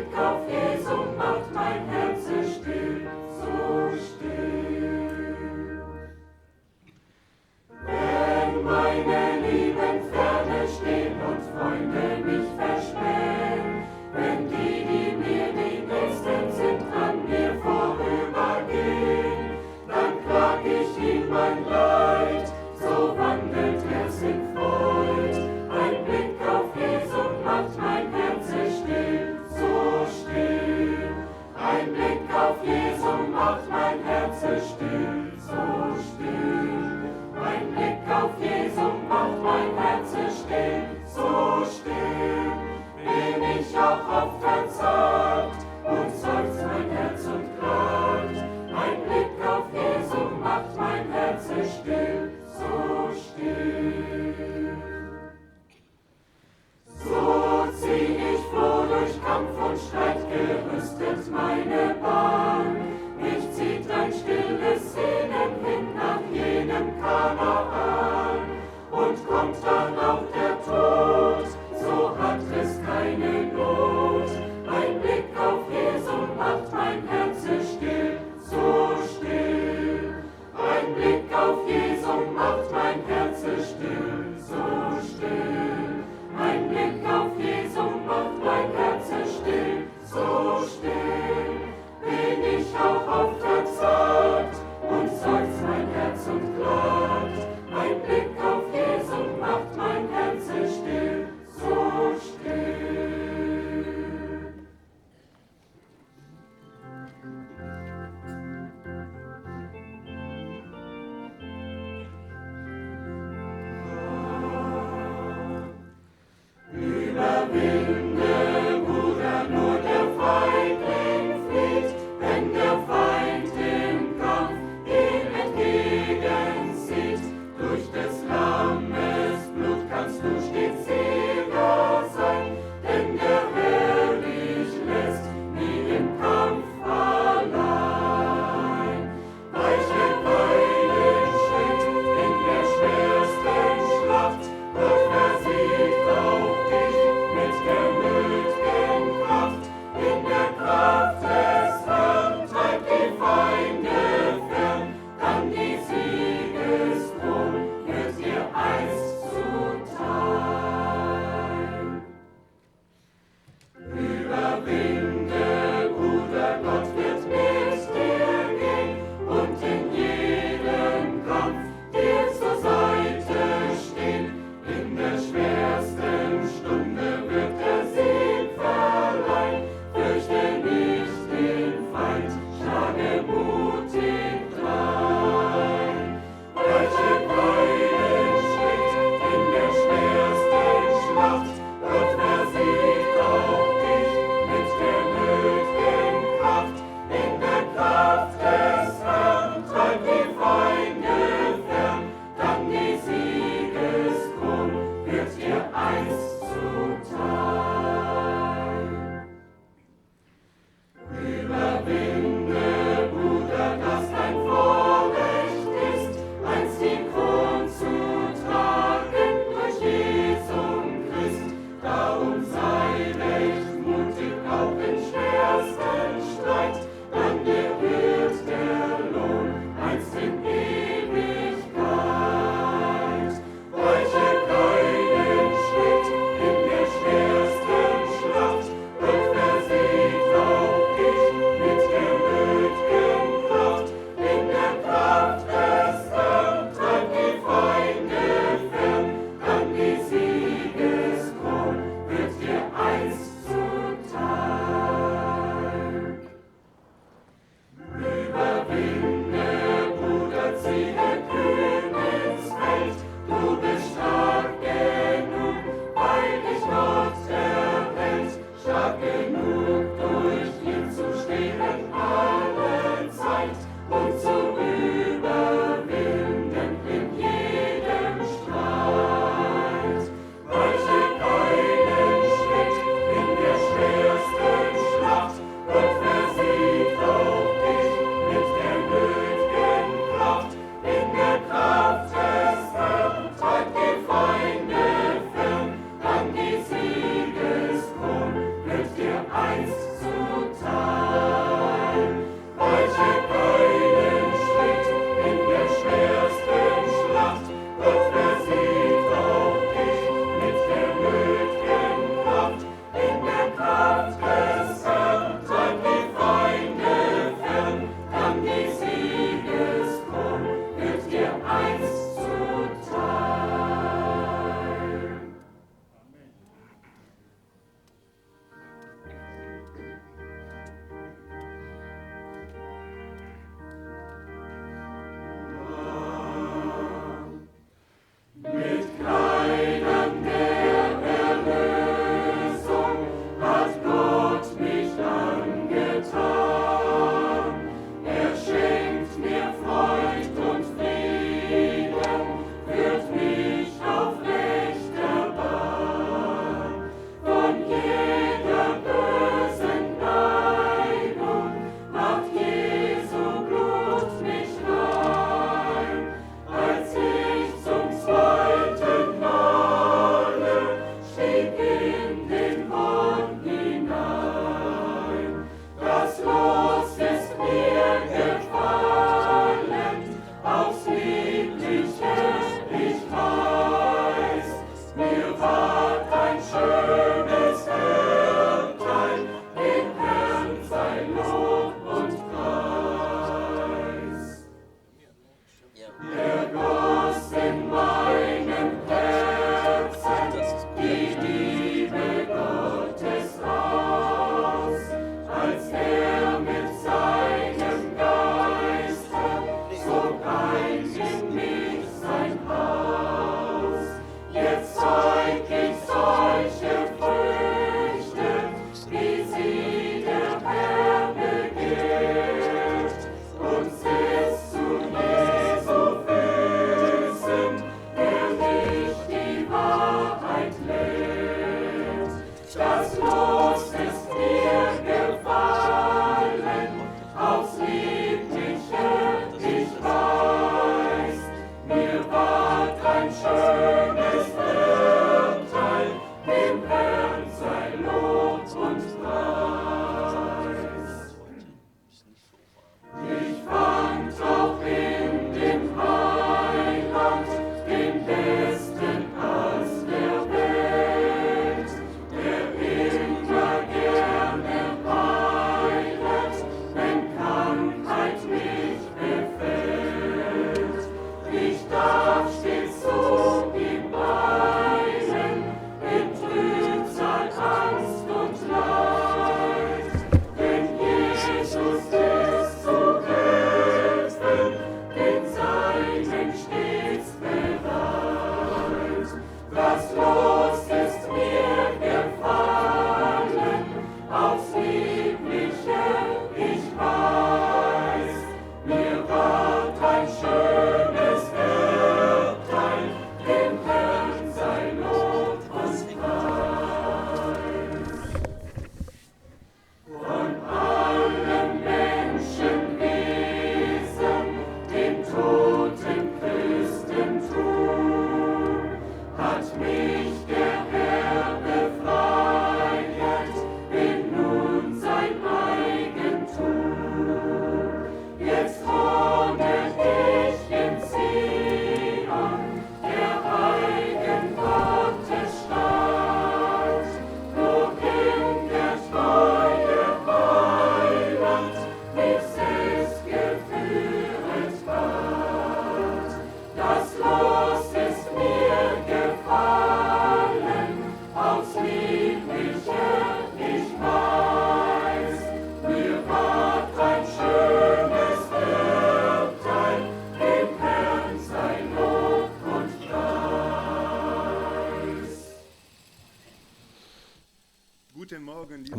Blick auf Jesu macht mein Herz still, so still. Wenn meine Lieben ferne stehen und Freunde mich verspähen, wenn die mir die Nächsten sind, an mir vorübergehen, dann klag ich ihm mein Leid, so wandelt es in Freud. Ein Blick auf Jesu macht mein Herz still, so still.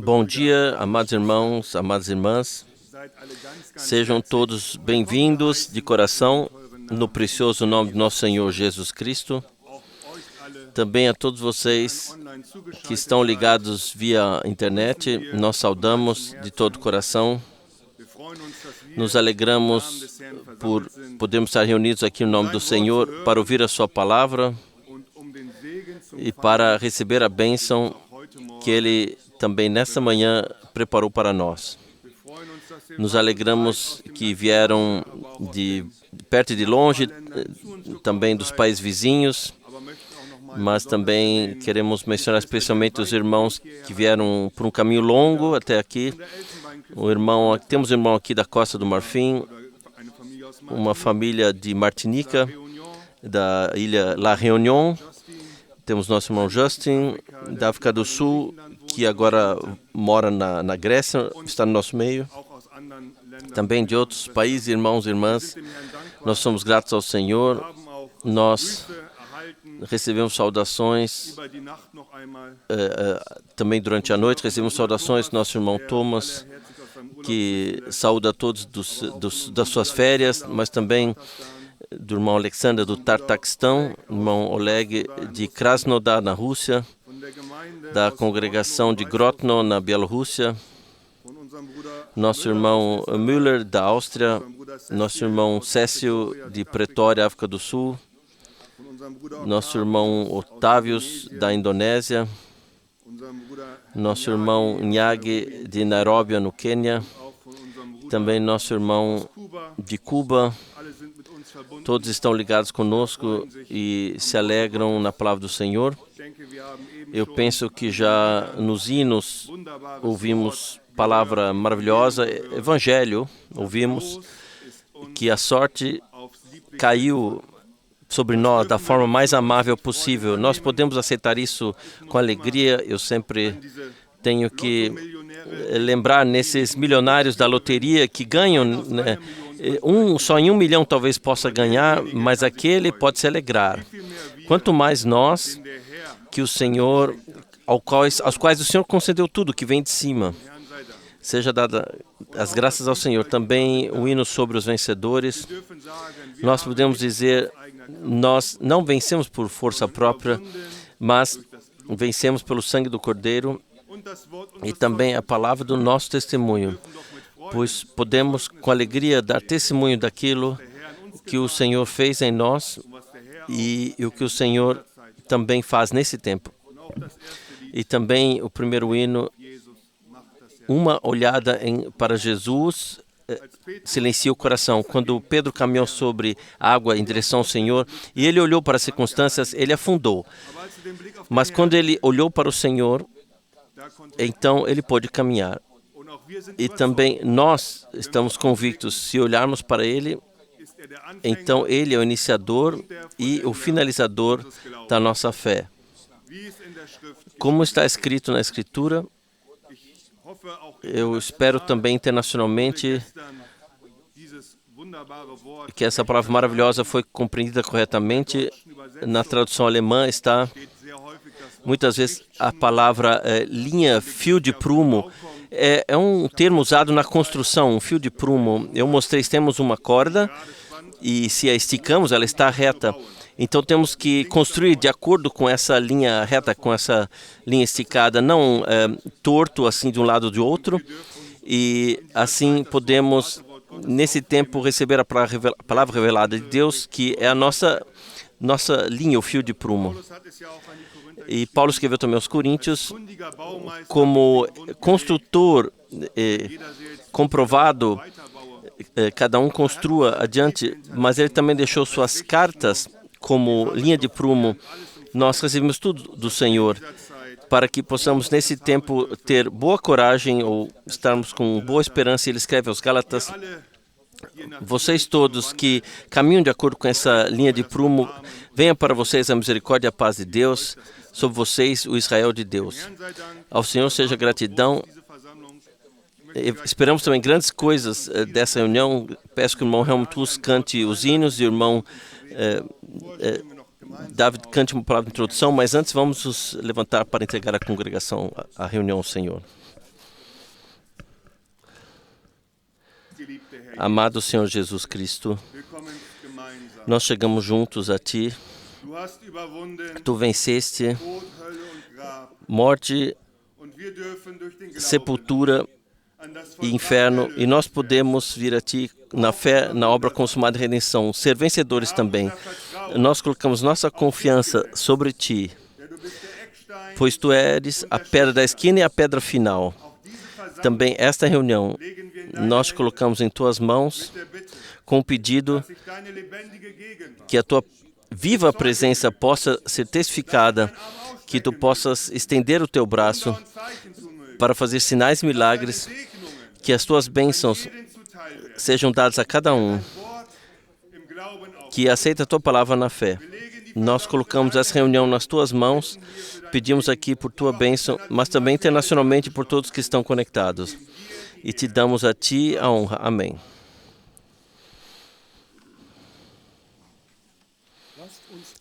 Bom dia, amados irmãos, amadas irmãs. Sejam todos bem-vindos de coração no precioso nome do nosso Senhor Jesus Cristo. Também a todos vocês que estão ligados via internet, nós saudamos de todo o coração. Nos alegramos por podermos estar reunidos aqui no nome do Senhor para ouvir a sua palavra e para receber a bênção que Ele também nessa manhã preparou para nós. Nos alegramos que vieram de perto e de longe, também dos países vizinhos, mas também queremos mencionar especialmente os irmãos que vieram por um caminho longo até aqui. Temos um irmão aqui da Costa do Marfim, uma família de Martinica, da ilha La Réunion. Temos nosso irmão Justin, da África do Sul, que agora mora na Grécia, está no nosso meio. Também de outros países, irmãos e irmãs. Nós somos gratos ao Senhor. Nós recebemos saudações, também durante a noite recebemos saudações do nosso irmão Thomas, que saúda a todos das suas férias, mas também do irmão Alexander do Tartaquistão, irmão Oleg de Krasnodar, na Rússia, da congregação de Grodno, na Bielorrússia, nosso irmão Müller, da Áustria, nosso irmão Cécio, de Pretória, África do Sul, nosso irmão Otávios, da Indonésia, nosso irmão Nyagi, de Nairobi, no Quênia, também nosso irmão de Cuba. Todos estão ligados conosco e se alegram na palavra do Senhor. Eu penso que já nos hinos ouvimos palavra maravilhosa, evangelho, ouvimos que a sorte caiu sobre nós da forma mais amável possível. Nós podemos aceitar isso com alegria. Eu sempre tenho que lembrar nesses milionários da loteria que ganham, né? Só em 1 milhão talvez possa ganhar, mas aquele pode se alegrar. Quanto mais nós, que o Senhor, aos quais o Senhor concedeu tudo que vem de cima. Seja dada as graças ao Senhor. Também o hino sobre os vencedores. Nós podemos dizer, nós não vencemos por força própria, mas vencemos pelo sangue do Cordeiro e também a palavra do nosso testemunho, pois podemos com alegria dar testemunho daquilo que o Senhor fez em nós e o que o Senhor também faz nesse tempo. E também o primeiro hino, uma olhada para Jesus, silencia o coração. Quando Pedro caminhou sobre a água em direção ao Senhor e ele olhou para as circunstâncias, ele afundou. Mas quando ele olhou para o Senhor, então ele pôde caminhar. E também nós estamos convictos, se olharmos para Ele, então Ele é o iniciador e o finalizador da nossa fé. Como está escrito na Escritura, eu espero também internacionalmente que essa palavra maravilhosa foi compreendida corretamente. Na tradução alemã está muitas vezes a palavra linha, fio de prumo. É um termo usado na construção, um fio de prumo. Eu mostrei, temos uma corda e se a esticamos, ela está reta. Então temos que construir de acordo com essa linha reta, com essa linha esticada, não torto assim de um lado ou do outro. E assim podemos, nesse tempo, receber a palavra revelada de Deus, que é a nossa linha, o fio de prumo. E Paulo escreveu também aos Coríntios, como construtor comprovado, cada um construa adiante, mas ele também deixou suas cartas como linha de prumo. Nós recebemos tudo do Senhor, para que possamos nesse tempo ter boa coragem ou estarmos com boa esperança. Ele escreve aos Gálatas, vocês todos que caminham de acordo com essa linha de prumo, venha para vocês a misericórdia e a paz de Deus, sobre vocês o Israel de Deus. Ao Senhor seja gratidão. Esperamos também grandes coisas dessa reunião. Peço que o irmão Helmut Hus cante os hinos e o irmão David cante uma palavra de introdução, mas antes vamos nos levantar para entregar a congregação, a reunião ao Senhor. Amado Senhor Jesus Cristo, nós chegamos juntos a Ti. Tu venceste morte, sepultura e inferno, e nós podemos vir a Ti na fé, na obra consumada de redenção, ser vencedores também. Nós colocamos nossa confiança sobre Ti, pois Tu eres a pedra da esquina e a pedra final. Também esta reunião nós colocamos em Tuas mãos com o pedido que a Tua viva presença possa ser testificada, que Tu possas estender o Teu braço para fazer sinais e milagres, que as Tuas bênçãos sejam dadas a cada um que aceita a Tua palavra na fé. Nós colocamos essa reunião nas Tuas mãos, pedimos aqui por Tua bênção, mas também internacionalmente por todos que estão conectados. E Te damos a Ti a honra. Amém.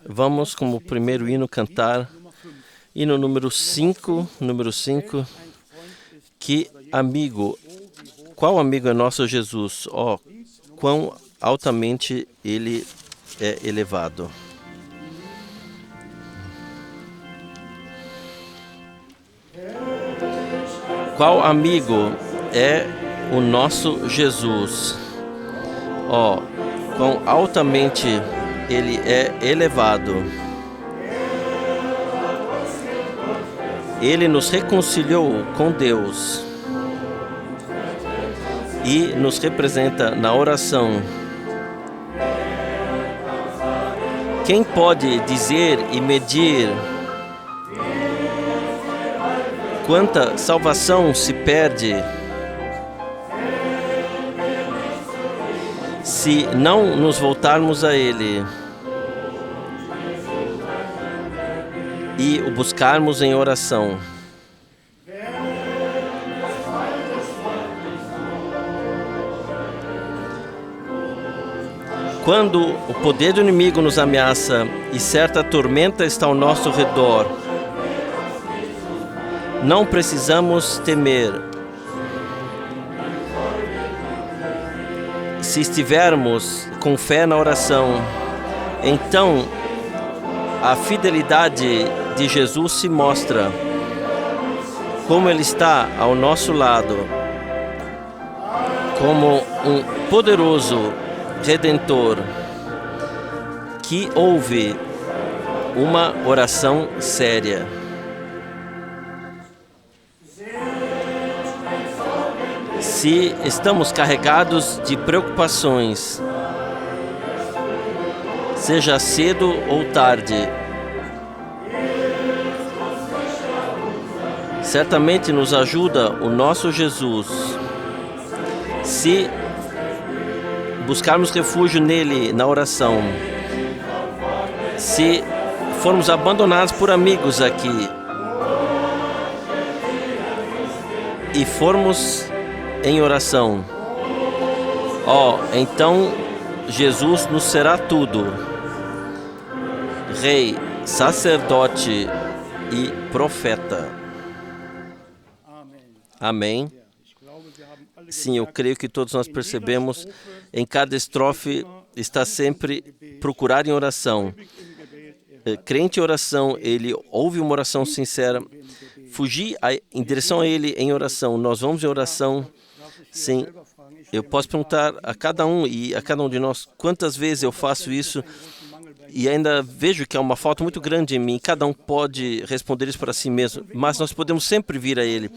Vamos, como primeiro hino, cantar hino número 5, que amigo, qual amigo é nosso Jesus? Oh, quão altamente Ele é elevado. Qual amigo é o nosso Jesus? Oh, quão altamente Ele é elevado. Ele nos reconciliou com Deus e nos representa na oração. Quem pode dizer e medir quanta salvação se perde se não nos voltarmos a Ele e o buscarmos em oração? Quando o poder do inimigo nos ameaça e certa tormenta está ao nosso redor, não precisamos temer. Se estivermos com fé na oração, então a fidelidade de Jesus se mostra, como Ele está ao nosso lado, como um poderoso Redentor que ouve uma oração séria. Se estamos carregados de preocupações, seja cedo ou tarde, certamente nos ajuda o nosso Jesus. Se buscarmos refúgio nele na oração, se formos abandonados por amigos aqui e formos em oração, então Jesus nos será tudo: Rei, sacerdote e profeta. Amém. Sim, eu creio que todos nós percebemos, em cada estrofe está sempre procurar em oração. Crente em oração, ele ouve uma oração sincera. Fugir em direção a Ele em oração. Nós vamos em oração. Sim, eu posso perguntar a cada um e a cada um de nós quantas vezes eu faço isso e ainda vejo que há uma falta muito grande em mim. Cada um pode responder isso para si mesmo, mas nós podemos sempre vir a Ele.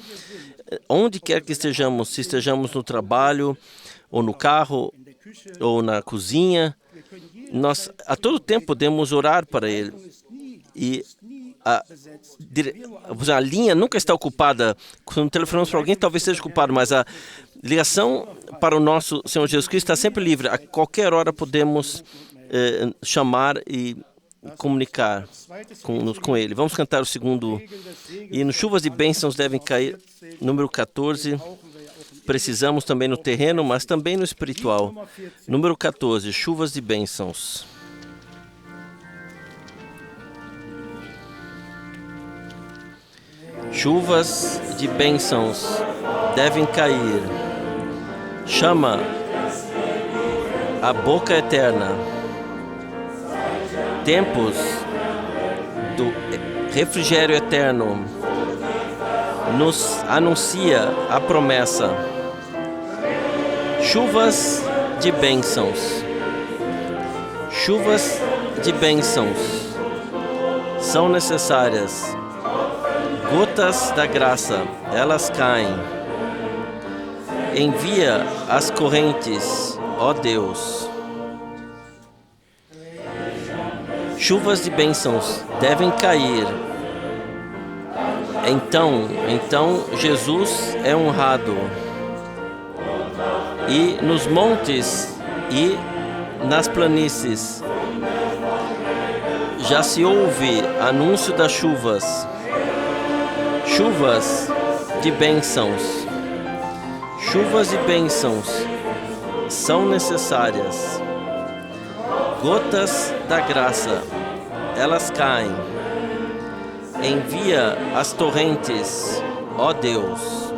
Onde quer que estejamos, se estejamos no trabalho, ou no carro, ou na cozinha, nós a todo tempo podemos orar para Ele. E a linha nunca está ocupada. Quando telefonamos para alguém, talvez esteja ocupado, mas a ligação para o nosso Senhor Jesus Cristo está sempre livre. A qualquer hora podemos chamar e comunicar com Ele. Vamos cantar o segundo hino. Chuvas de bênçãos devem cair, número 14. Precisamos também no terreno, mas também no espiritual. Número 14, chuvas de bênçãos. Chuvas de bênçãos devem cair. chama a boca eterna. Tempos do refrigério eterno nos anuncia a promessa. Chuvas de bênçãos. Chuvas de bênçãos são necessárias. Gotas da graça, elas caem. Envia as correntes, ó Deus. Chuvas de bênçãos devem cair. Então Jesus é honrado. E nos montes e nas planícies já se ouve anúncio das chuvas. Chuvas de bênçãos. Chuvas de bênçãos são necessárias. Gotas da graça, elas caem. Envia as torrentes, ó Deus.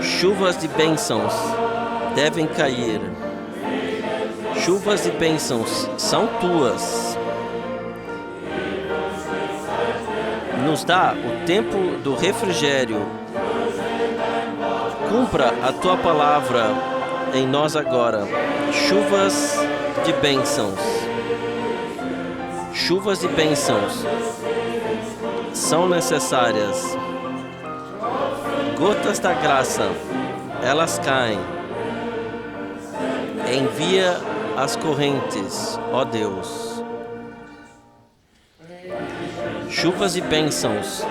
Chuvas de bênçãos devem cair. Chuvas de bênçãos são tuas. Nos dá o tempo do refrigério. Cumpra a tua palavra em nós agora. Chuvas de bênçãos. Chuvas de bênçãos são necessárias. Gotas da graça, elas caem. Envia as correntes, ó Deus. Chuvas de bênçãos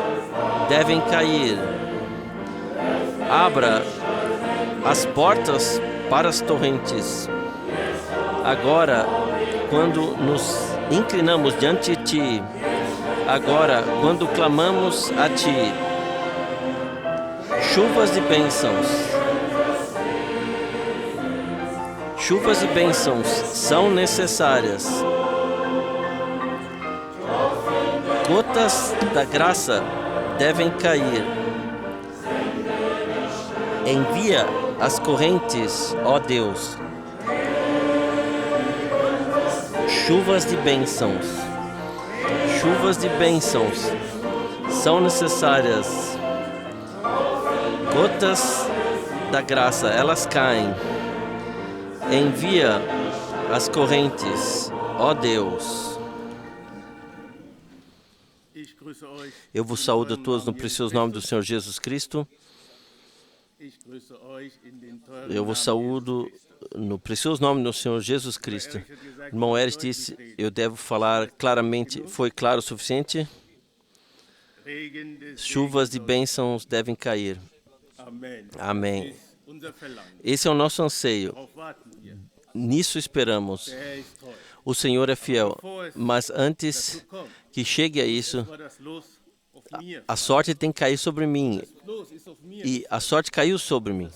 devem cair. Abra as portas para as torrentes. Agora, quando nos inclinamos diante de Ti, agora, quando clamamos a Ti, chuvas de bênçãos. Chuvas de bênçãos são necessárias. Gotas da graça devem cair. Envia as correntes, ó Deus. Chuvas de bênçãos. Chuvas de bênçãos são necessárias. Gotas da graça, elas caem. Envia as correntes, ó Deus. Eu vos saúdo a todos no precioso nome do Senhor Jesus Cristo. Eu vos saúdo no precioso nome do Senhor Jesus Cristo. Irmão Eres disse, eu devo falar claramente. Foi claro o suficiente? Chuvas de bênçãos devem cair. Amém. Esse é o nosso anseio. Nisso esperamos. O Senhor é fiel. Mas antes que chegue a isso, a sorte tem que cair sobre mim. E a sorte caiu sobre mim.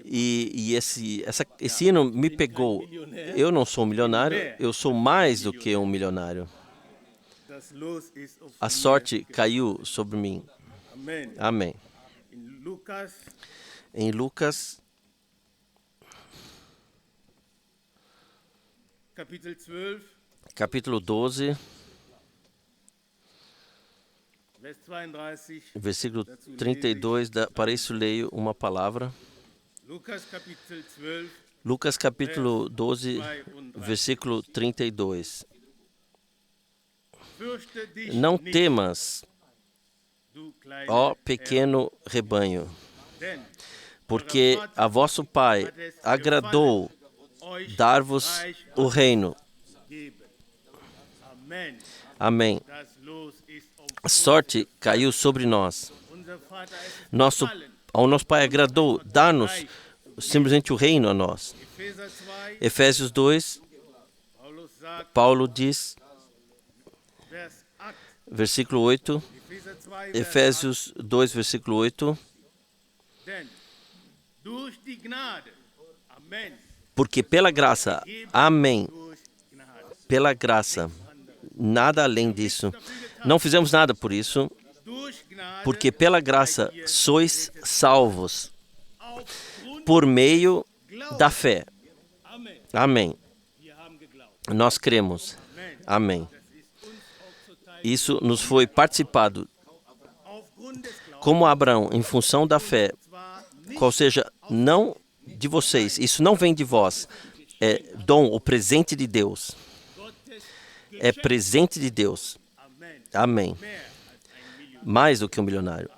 E esse hino me pegou. Eu não sou um milionário, eu sou mais do que um milionário. A sorte caiu sobre mim. Amém. Em Lucas, capítulo 12, versículo 32, para isso leio uma palavra. Lucas capítulo 12, versículo 32. Não temas, ó pequeno rebanho, porque a vosso Pai agradou dar-vos o reino. Amém. A sorte caiu sobre nós. Ao nosso Pai agradou dar-nos simplesmente o reino a nós. Efésios 2, Paulo diz, versículo 8, Efésios 2, versículo 8, porque pela graça, amém, pela graça, nada além disso. Não fizemos nada por isso, porque pela graça sois salvos por meio da fé. Amém. Nós cremos. Amém. Isso nos foi participado como Abraão, em função da fé, qual seja, não de vocês, isso não vem de vós, é dom, o presente de Deus. É presente de Deus. Amém. Mais do que um milionário.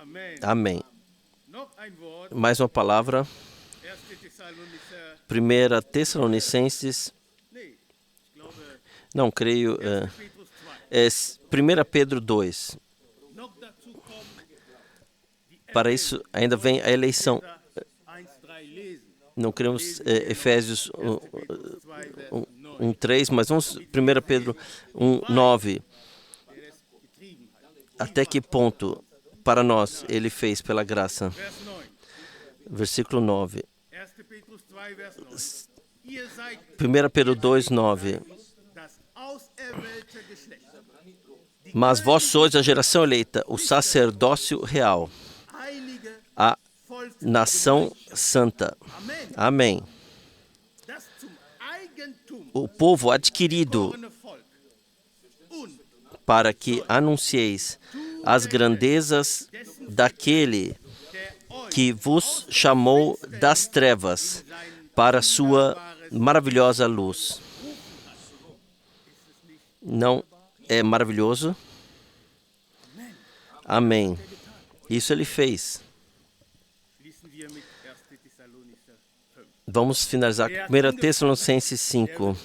Amém. Mais uma palavra. 1 Tessalonicenses. Não, creio. É 1 Pedro 2. Para isso, ainda vem a eleição. Não queremos Efésios 1:3, mas vamos 1 Pedro 1:9. Até que ponto, para nós, Ele fez pela graça? Versículo 9. 1 Pedro 2:9. Mas vós sois a geração eleita, o sacerdócio real, a nação santa. Amém. O povo adquirido, para que anuncieis as grandezas daquele que vos chamou das trevas para sua maravilhosa luz. Não é maravilhoso? Amém. Isso Ele fez. Vamos finalizar com 1 Tessalonicenses 5.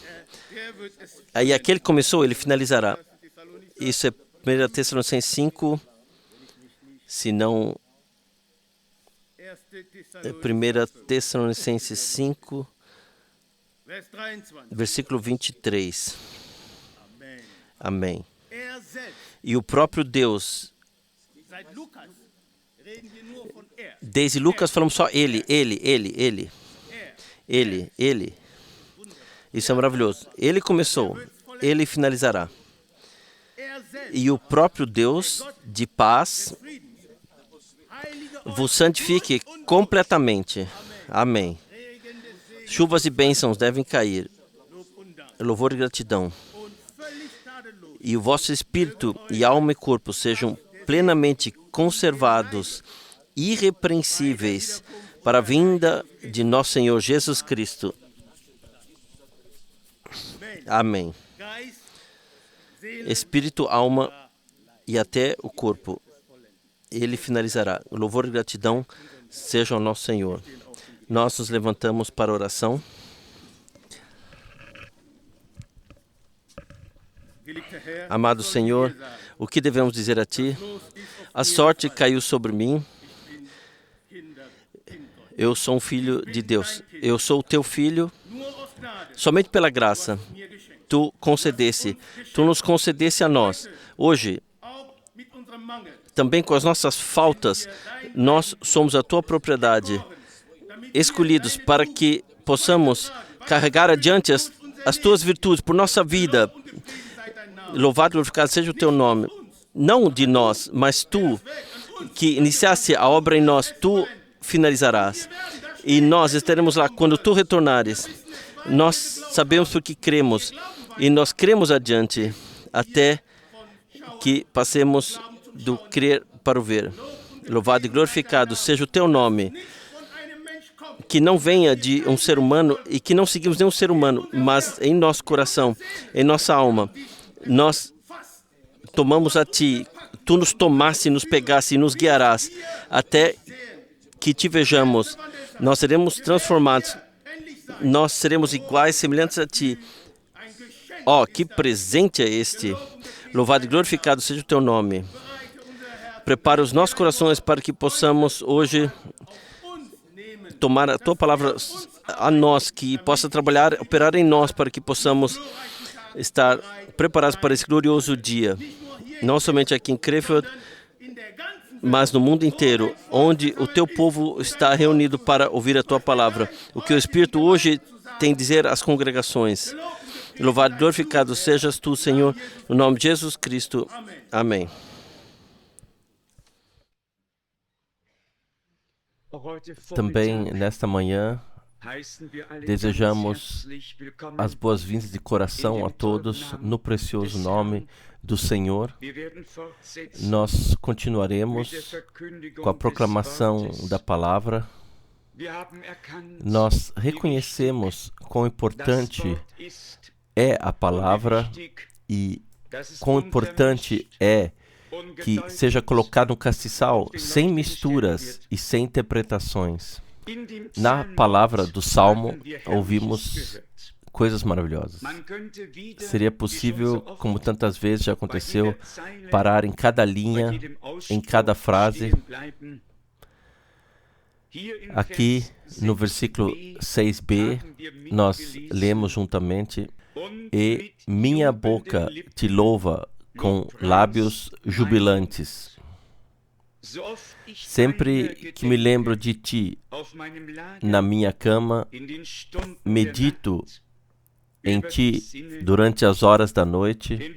Aí aquele que começou, ele finalizará. Isso é 1 Tessalonicenses 5, se não... É 1 Tessalonicenses 5, versículo 23. Amém. E o próprio Deus... Desde Lucas falamos só Ele. Isso é maravilhoso. Ele começou, Ele finalizará. E o próprio Deus de paz vos santifique completamente. Amém. Chuvas e bênçãos devem cair. Louvor e gratidão. E o vosso espírito e alma e corpo sejam plenamente conservados, irrepreensíveis, para a vinda de nosso Senhor Jesus Cristo. Amém. Espírito, alma e até o corpo. Ele finalizará. O louvor e gratidão sejam ao nosso Senhor. Nós nos levantamos para a oração. Amado Senhor, o que devemos dizer a Ti? A sorte caiu sobre mim. Eu sou um filho de Deus. Eu sou o Teu filho. Somente pela graça, Tu concedesse. Tu nos concedesse a nós. Hoje, também com as nossas faltas, nós somos a Tua propriedade, escolhidos para que possamos carregar adiante as Tuas virtudes por nossa vida. Louvado e glorificado seja o Teu nome. Não de nós, mas Tu, que iniciaste a obra em nós, Tu finalizarás. E nós estaremos lá quando Tu retornares. Nós sabemos porque cremos. E nós cremos adiante até que passemos do crer para o ver. Louvado e glorificado seja o Teu nome. Que não venha de um ser humano e que não seguimos nenhum ser humano, mas em nosso coração, em nossa alma, nós tomamos a Ti. Tu nos tomaste, nos pegaste e nos guiarás até que Te vejamos. Nós seremos transformados. Nós seremos iguais, semelhantes a Ti. Oh, que presente é este! Louvado e glorificado seja o Teu nome. Prepara os nossos corações para que possamos hoje tomar a Tua palavra a nós, que possa trabalhar, operar em nós, para que possamos estar preparados para esse glorioso dia. Não somente aqui em Krefeld, mas no mundo inteiro, onde o Teu povo está reunido para ouvir a Tua palavra. O que o Espírito hoje tem a dizer às congregações. Louvado e glorificado sejas Tu, Senhor, no nome de Jesus Cristo. Amém. Também nesta manhã desejamos as boas-vindas de coração a todos no precioso nome do Senhor. Nós continuaremos com a proclamação da palavra. Nós reconhecemos quão importante é a palavra e quão importante é que seja colocado no castiçal sem misturas e sem interpretações. Na palavra do Salmo, ouvimos coisas maravilhosas. Seria possível, como tantas vezes já aconteceu, parar em cada linha, em cada frase. Aqui, no versículo 6b, nós lemos juntamente: E minha boca te louva com lábios jubilantes. Sempre que me lembro de ti na minha cama, medito em ti durante as horas da noite,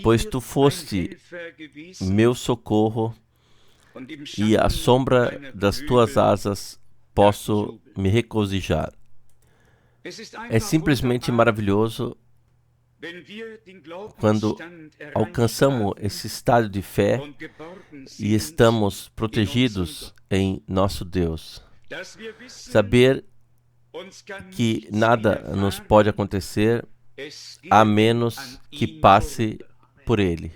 pois tu foste meu socorro e à sombra das tuas asas posso me regozijar. É simplesmente maravilhoso quando alcançamos esse estado de fé e estamos protegidos em nosso Deus. Saber que nada nos pode acontecer a menos que passe por Ele.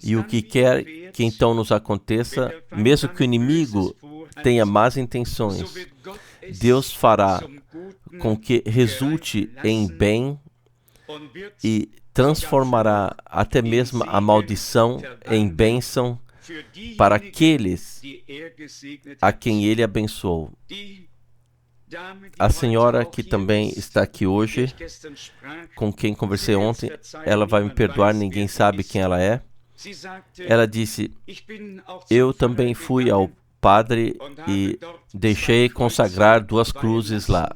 E o que quer que então nos aconteça, mesmo que o inimigo tenha más intenções, Deus fará com que resulte em bem e transformará até mesmo a maldição em bênção para aqueles a quem Ele abençoou. A senhora que também está aqui hoje, com quem conversei ontem, ela vai me perdoar, ninguém sabe quem ela é. Ela disse: eu também fui ao padre e deixei consagrar 2 cruzes lá.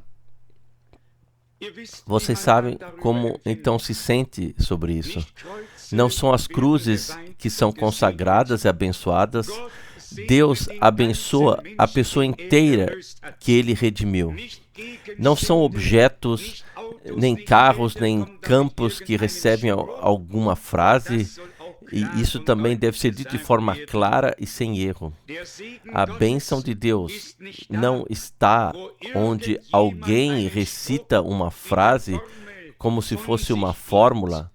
Vocês sabem como então se sente sobre isso. Não são as cruzes que são consagradas e abençoadas. Deus abençoa a pessoa inteira que Ele redimiu. Não são objetos, nem carros, nem campos que recebem alguma frase. E isso também deve ser dito de forma clara e sem erro. A bênção de Deus não está onde alguém recita uma frase como se fosse uma fórmula,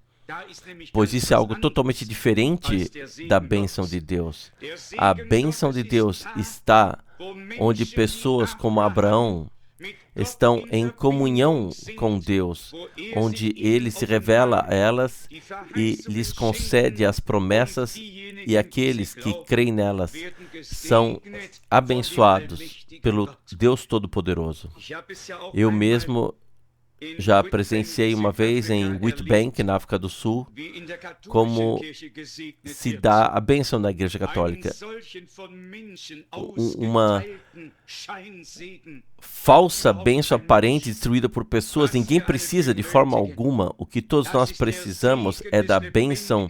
pois isso é algo totalmente diferente da bênção de Deus. A bênção de Deus está onde pessoas como Abraão estão em comunhão com Deus, onde Ele se revela a elas e lhes concede as promessas, e aqueles que creem nelas são abençoados pelo Deus Todo-Poderoso. Eu mesmo já presenciei uma vez em Witbank, na África do Sul, como se dá a bênção na Igreja Católica. Uma falsa bênção aparente destruída por pessoas. Ninguém precisa de forma alguma. O que todos nós precisamos é da bênção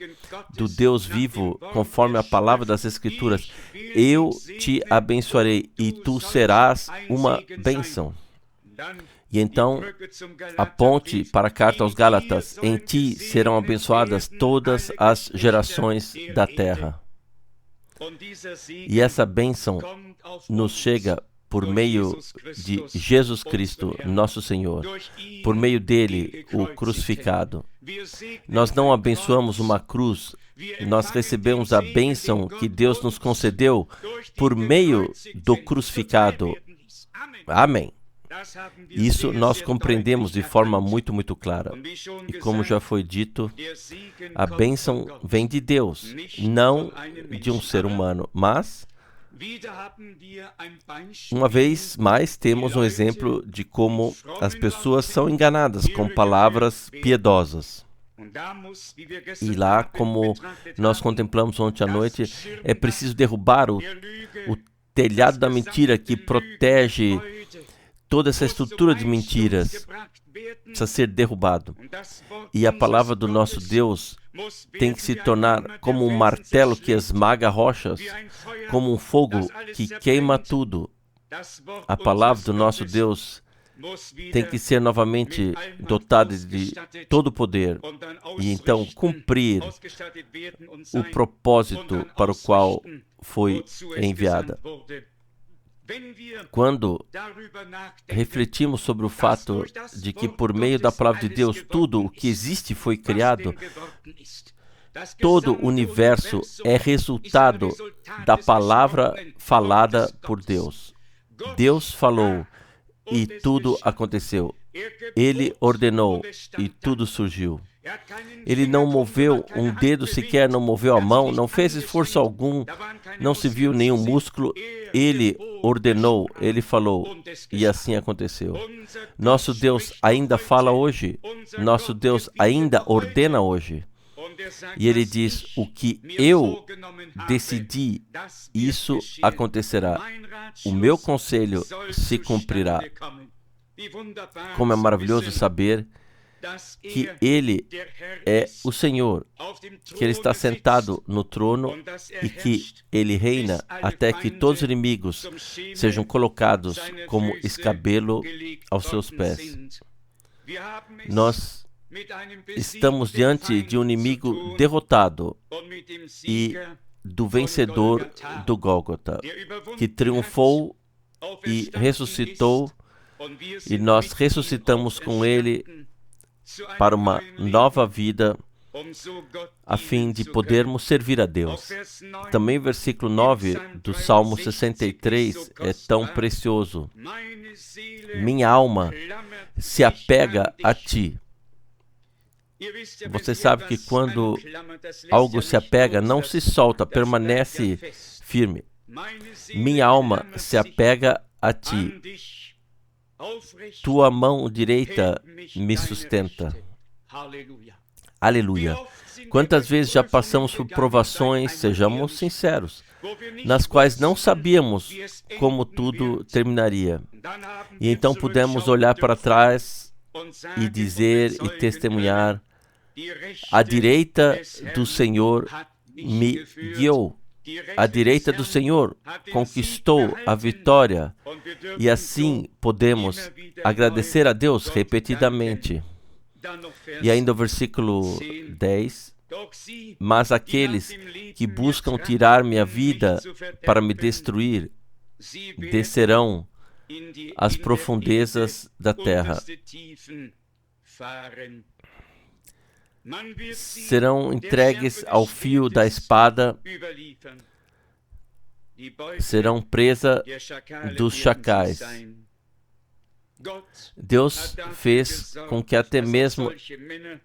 do Deus vivo, conforme a palavra das Escrituras. Eu te abençoarei e tu serás uma bênção. E então, aponte para a carta aos Gálatas: em ti serão abençoadas todas as gerações da terra. E essa bênção nos chega por meio de Jesus Cristo, nosso Senhor, por meio dele, o crucificado. Nós não abençoamos uma cruz, nós recebemos a bênção que Deus nos concedeu por meio do crucificado. Amém. Isso nós compreendemos de forma muito, muito clara. E como já foi dito, a bênção vem de Deus, não de um ser humano. Mas, uma vez mais, temos um exemplo de como as pessoas são enganadas com palavras piedosas. E lá, como nós contemplamos ontem à noite, é preciso derrubar o telhado da mentira que protege toda essa estrutura de mentiras. precisa ser derrubado. E a palavra do nosso Deus tem que se tornar como um martelo que esmaga rochas, como um fogo que queima tudo. A palavra do nosso Deus tem que ser novamente dotada de todo o poder e então cumprir o propósito para o qual foi enviada. Quando refletimos sobre o fato de que por meio da palavra de Deus tudo o que existe foi criado, todo o universo é resultado da palavra falada por Deus. Deus falou e tudo aconteceu. Ele ordenou e tudo surgiu. Ele não moveu um dedo sequer, não moveu a mão, não fez esforço algum, não se viu nenhum músculo. Ele ordenou, ele falou, e assim aconteceu. Nosso Deus ainda fala hoje, nosso Deus ainda ordena hoje. E ele diz, o que eu decidi, isso acontecerá. O meu conselho se cumprirá. Como é maravilhoso saber que Ele é o Senhor, que Ele está sentado no trono e que Ele reina até que todos os inimigos sejam colocados como escabelo aos seus pés. Nós estamos diante de um inimigo derrotado e do vencedor do Gólgota, que triunfou e ressuscitou, e nós ressuscitamos com Ele para uma nova vida, a fim de podermos servir a Deus. Também o versículo 9 do Salmo 63 é tão precioso. Minha alma se apega a Ti. Você sabe que quando algo se apega, não se solta, permanece firme. Minha alma se apega a Ti. Tua mão direita me sustenta. Aleluia. Quantas vezes já passamos por provações, sejamos sinceros, nas quais não sabíamos como tudo terminaria. E então pudemos olhar para trás e dizer e testemunhar, a direita do Senhor me guiou. A direita do Senhor conquistou a vitória e assim podemos agradecer a Deus repetidamente. E ainda o versículo 10, mas aqueles que buscam tirar minha vida para me destruir, descerão às profundezas da terra. Serão entregues ao fio da espada, serão presa dos chacais. Deus fez com que até mesmo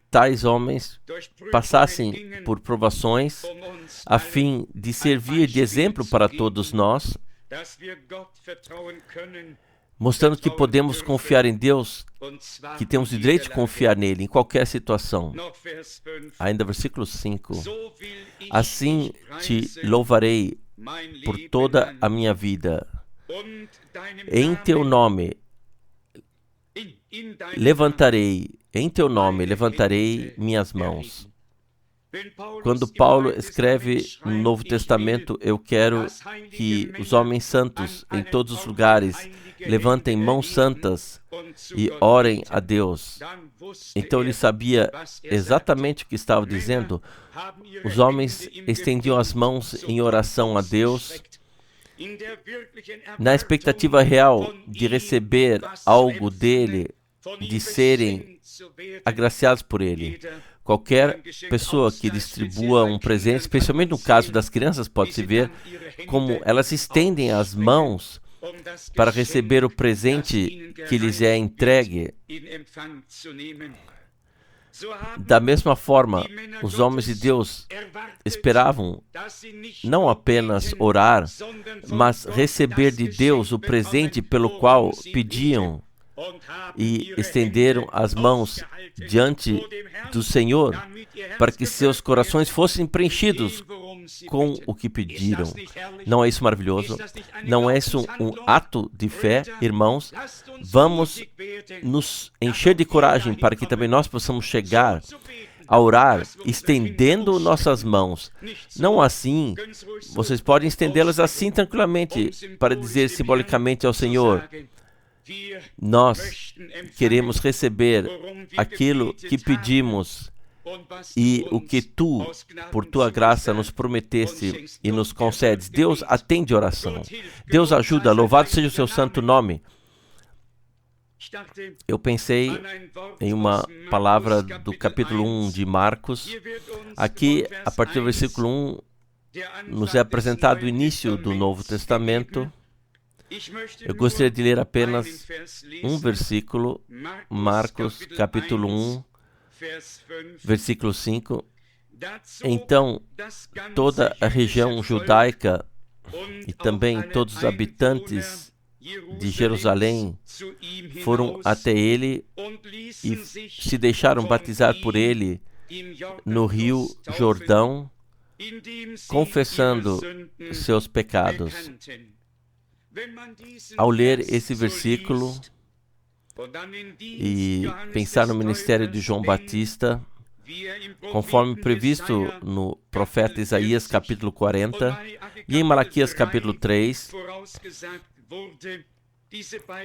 tais homens passassem por provações, a fim de servir de exemplo para todos nós, mostrando que podemos confiar em Deus, que temos o direito de confiar nele em qualquer situação. Ainda versículo 5. Assim te louvarei por toda a minha vida. Em teu nome levantarei minhas mãos. Quando Paulo escreve no Novo Testamento, eu quero que os homens santos em todos os lugares levantem mãos santas e orem a Deus. Então ele sabia exatamente o que estava dizendo. Os homens estendiam as mãos em oração a Deus, na expectativa real de receber algo dele, de serem agraciados por ele. Qualquer pessoa que distribua um presente, especialmente no caso das crianças, pode-se ver como elas estendem as mãos para receber o presente que lhes é entregue. Da mesma forma, os homens de Deus esperavam não apenas orar, mas receber de Deus o presente pelo qual pediam e estenderam as mãos diante do Senhor para que seus corações fossem preenchidos com o que pediram. Não é isso maravilhoso? Não é isso um ato de fé, irmãos? Vamos nos encher de coragem para que também nós possamos chegar a orar estendendo nossas mãos. Não assim, vocês podem estendê-las assim tranquilamente para dizer simbolicamente ao Senhor: nós queremos receber aquilo que pedimos e o que tu, por tua graça, nos prometeste e nos concedes. Deus atende oração. Deus ajuda. Louvado seja o seu santo nome. Eu pensei em uma palavra do capítulo 1 de Marcos. Aqui, a partir do versículo 1, nos é apresentado o início do Novo Testamento. Eu gostaria de ler apenas um versículo, Marcos, capítulo 1, versículo 5. Então, toda a região judaica e também todos os habitantes de Jerusalém foram até ele e se deixaram batizar por ele no rio Jordão, confessando seus pecados. Ao ler esse versículo e pensar no ministério de João Batista, conforme previsto no profeta Isaías capítulo 40 e em Malaquias capítulo 3,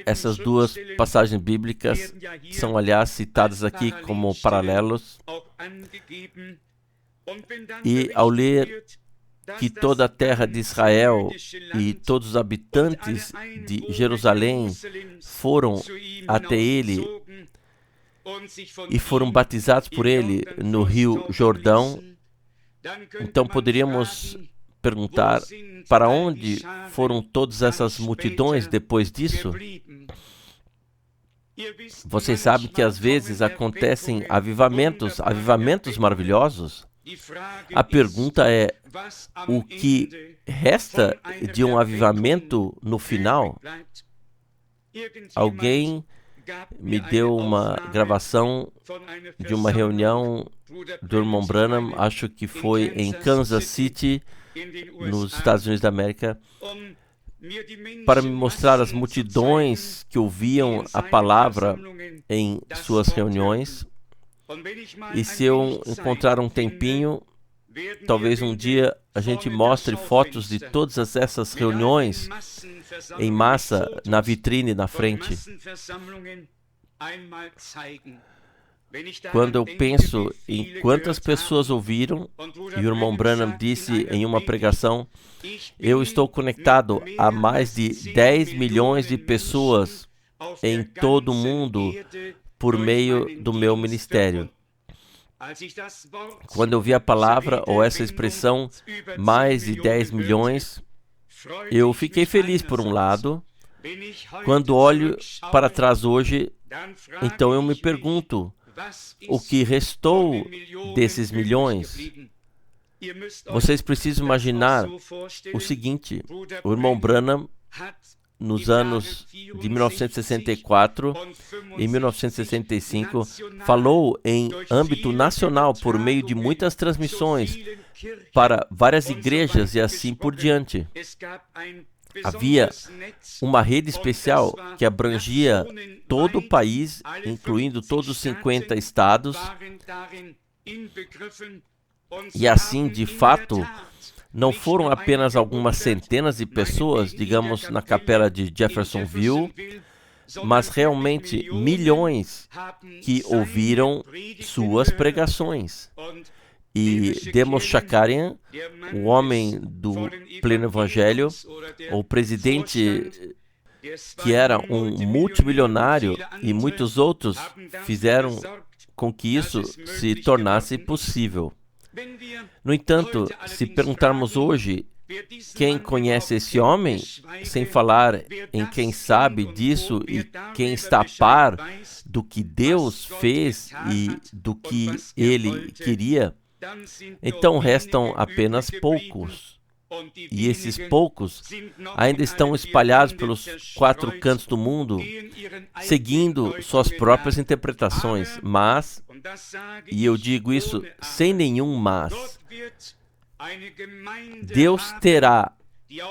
essas duas passagens bíblicas são, aliás, citadas aqui como paralelos. E ao ler que toda a terra de Israel e todos os habitantes de Jerusalém foram até ele e foram batizados por ele no rio Jordão, então poderíamos perguntar: para onde foram todas essas multidões depois disso? Vocês sabem que às vezes acontecem avivamentos maravilhosos. A pergunta é: o que resta de um avivamento no final? Alguém me deu uma gravação de uma reunião do irmão Branham, acho que foi em Kansas City, nos Estados Unidos da América, para me mostrar as multidões que ouviam a palavra em suas reuniões. E se eu encontrar um tempinho, talvez um dia a gente mostre fotos de todas essas reuniões em massa na vitrine na frente. Quando eu penso em quantas pessoas ouviram, e o irmão Branham disse em uma pregação: eu estou conectado a mais de 10 milhões de pessoas em todo o mundo por meio do meu ministério. Quando eu vi a palavra ou essa expressão, mais de 10 milhões, eu fiquei feliz por um lado. Quando olho para trás hoje, então eu me pergunto: o que restou desses milhões? Vocês precisam imaginar o seguinte: o irmão Branham, nos anos de 1964 e 1965, falou em âmbito nacional por meio de muitas transmissões para várias igrejas e assim por diante. Havia uma rede especial que abrangia todo o país, incluindo todos os 50 estados, e assim, de fato, não foram apenas algumas centenas de pessoas, digamos, na capela de Jeffersonville, mas realmente milhões que ouviram suas pregações. E Demos Shakarian, o homem do Pleno Evangelho, o presidente que era um multimilionário, e muitos outros fizeram com que isso se tornasse possível. No entanto, se perguntarmos hoje quem conhece esse homem, sem falar em quem sabe disso e quem está a par do que Deus fez e do que ele queria, então restam apenas poucos. E esses poucos ainda estão espalhados pelos 4 cantos do mundo, seguindo suas próprias interpretações. Mas, e eu digo isso sem nenhum mas, Deus terá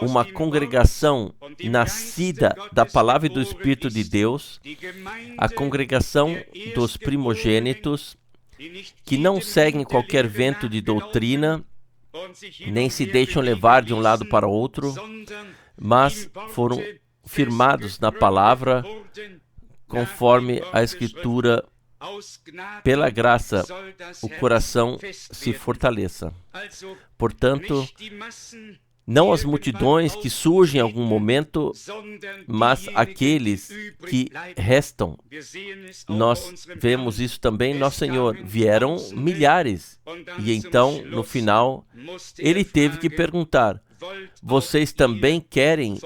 uma congregação nascida da Palavra e do Espírito de Deus, a congregação dos primogênitos, que não seguem qualquer vento de doutrina, nem se deixam levar de um lado para o outro, mas foram firmados na palavra, conforme a Escritura, pela graça, o coração se fortaleça. Portanto, não as multidões que surgem em algum momento, mas aqueles que restam. Nós vemos isso também, nosso Senhor. Vieram milhares. E então, no final, ele teve que perguntar: vocês também querem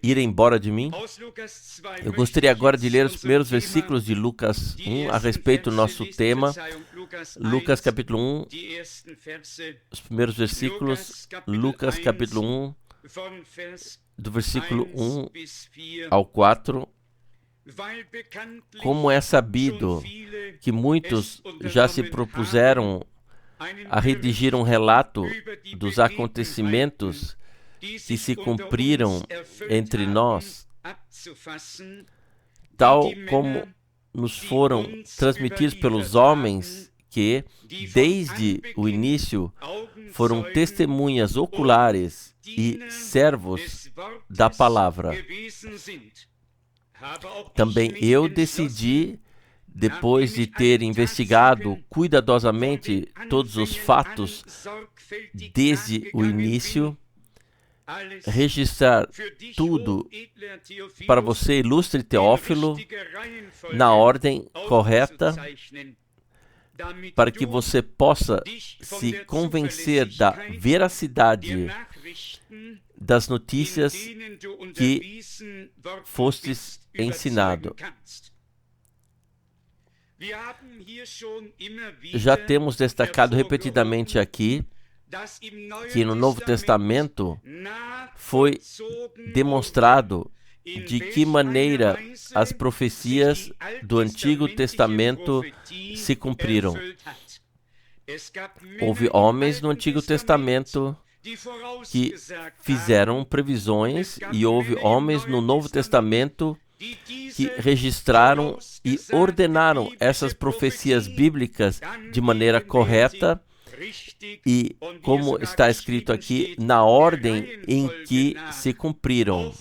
ir embora de mim? Eu gostaria agora de ler os primeiros versículos de Lucas 1 a respeito do nosso tema. Lucas capítulo 1, os primeiros versículos, Lucas capítulo 1, do versículo 1 ao 4. Como é sabido que muitos já se propuseram a redigir um relato dos acontecimentos que se cumpriram entre nós, tal como nos foram transmitidos pelos homens que, desde o início, foram testemunhas oculares e servos da palavra. Também eu decidi, depois de ter investigado cuidadosamente todos os fatos desde o início, registrar tudo para você, ilustre Teófilo, na ordem correta, para que você possa se convencer da veracidade das notícias que fostes ensinado. Já temos destacado repetidamente aqui que no Novo Testamento foi demonstrado de que maneira as profecias do Antigo Testamento se cumpriram. Houve homens no Antigo Testamento que fizeram previsões e houve homens no Novo Testamento que registraram e ordenaram essas profecias bíblicas de maneira correta e, como está escrito aqui, na ordem em que se cumpriram.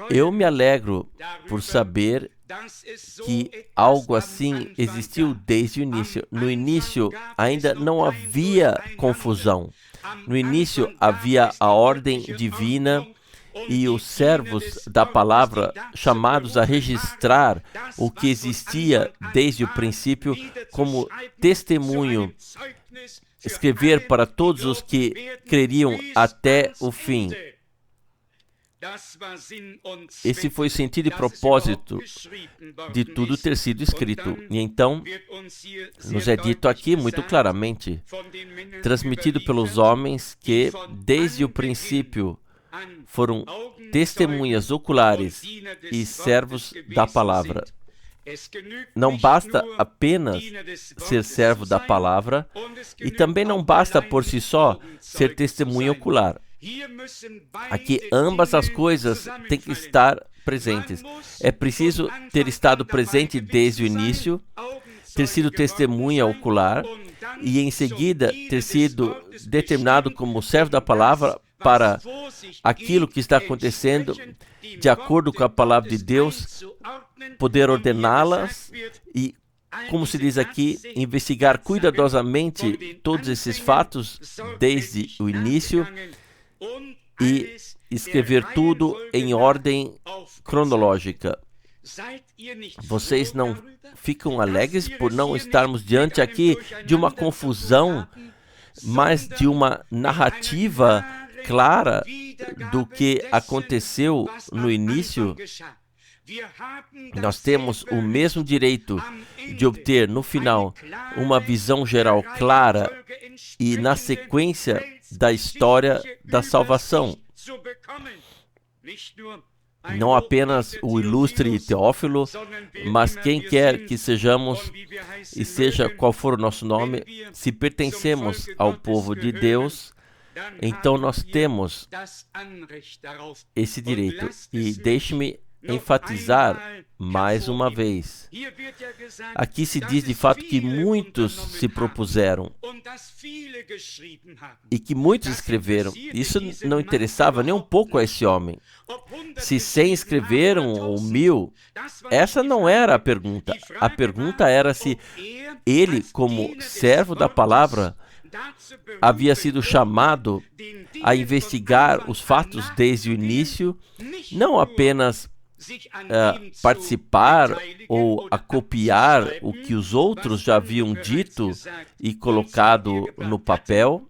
Eu me alegro por saber que algo assim existiu desde o início. No início ainda não havia confusão. No início havia a ordem divina e os servos da palavra chamados a registrar o que existia desde o princípio como testemunho, escrever para todos os que creriam até o fim. Esse foi o sentido e propósito de tudo ter sido escrito. E então, nos é dito aqui muito claramente, transmitido pelos homens que, desde o princípio, foram testemunhas oculares e servos da palavra. Não basta apenas ser servo da palavra e também não basta por si só ser testemunha ocular. Aqui ambas as coisas têm que estar presentes. É preciso ter estado presente desde o início, ter sido testemunha ocular e em seguida ter sido determinado como servo da palavra para aquilo que está acontecendo de acordo com a palavra de Deus, poder ordená-las e, como se diz aqui, investigar cuidadosamente todos esses fatos desde o início e escrever tudo em ordem cronológica. Vocês não ficam alegres por não estarmos diante aqui de uma confusão, mas de uma narrativa clara do que aconteceu no início? Nós temos o mesmo direito de obter, no final, uma visão geral clara e, na sequência da história da salvação. não apenas o ilustre Teófilo, mas quem quer que sejamos, e seja qual for o nosso nome, se pertencemos ao povo de Deus, então nós temos esse direito. E deixe-me enfatizar mais uma vez. Aqui se diz de fato que muitos se propuseram e que muitos escreveram. Isso não interessava nem um pouco a esse homem. Se 100 escreveram ou 1000, essa não era a pergunta. A pergunta era se ele, como servo da palavra, havia sido chamado a investigar os fatos desde o início, não apenas participar ou a copiar o que os outros já haviam dito e colocado no papel,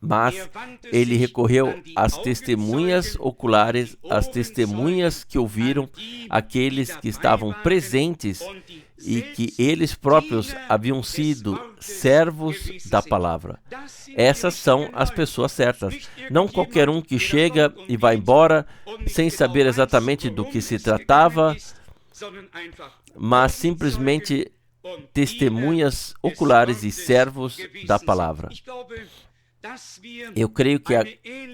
mas ele recorreu às testemunhas oculares, às testemunhas que ouviram, aqueles que estavam presentes e que eles próprios haviam sido servos da palavra. Essas são as pessoas certas. Não qualquer um que chega e vai embora sem saber exatamente do que se tratava, mas simplesmente testemunhas oculares e servos da palavra. Eu creio que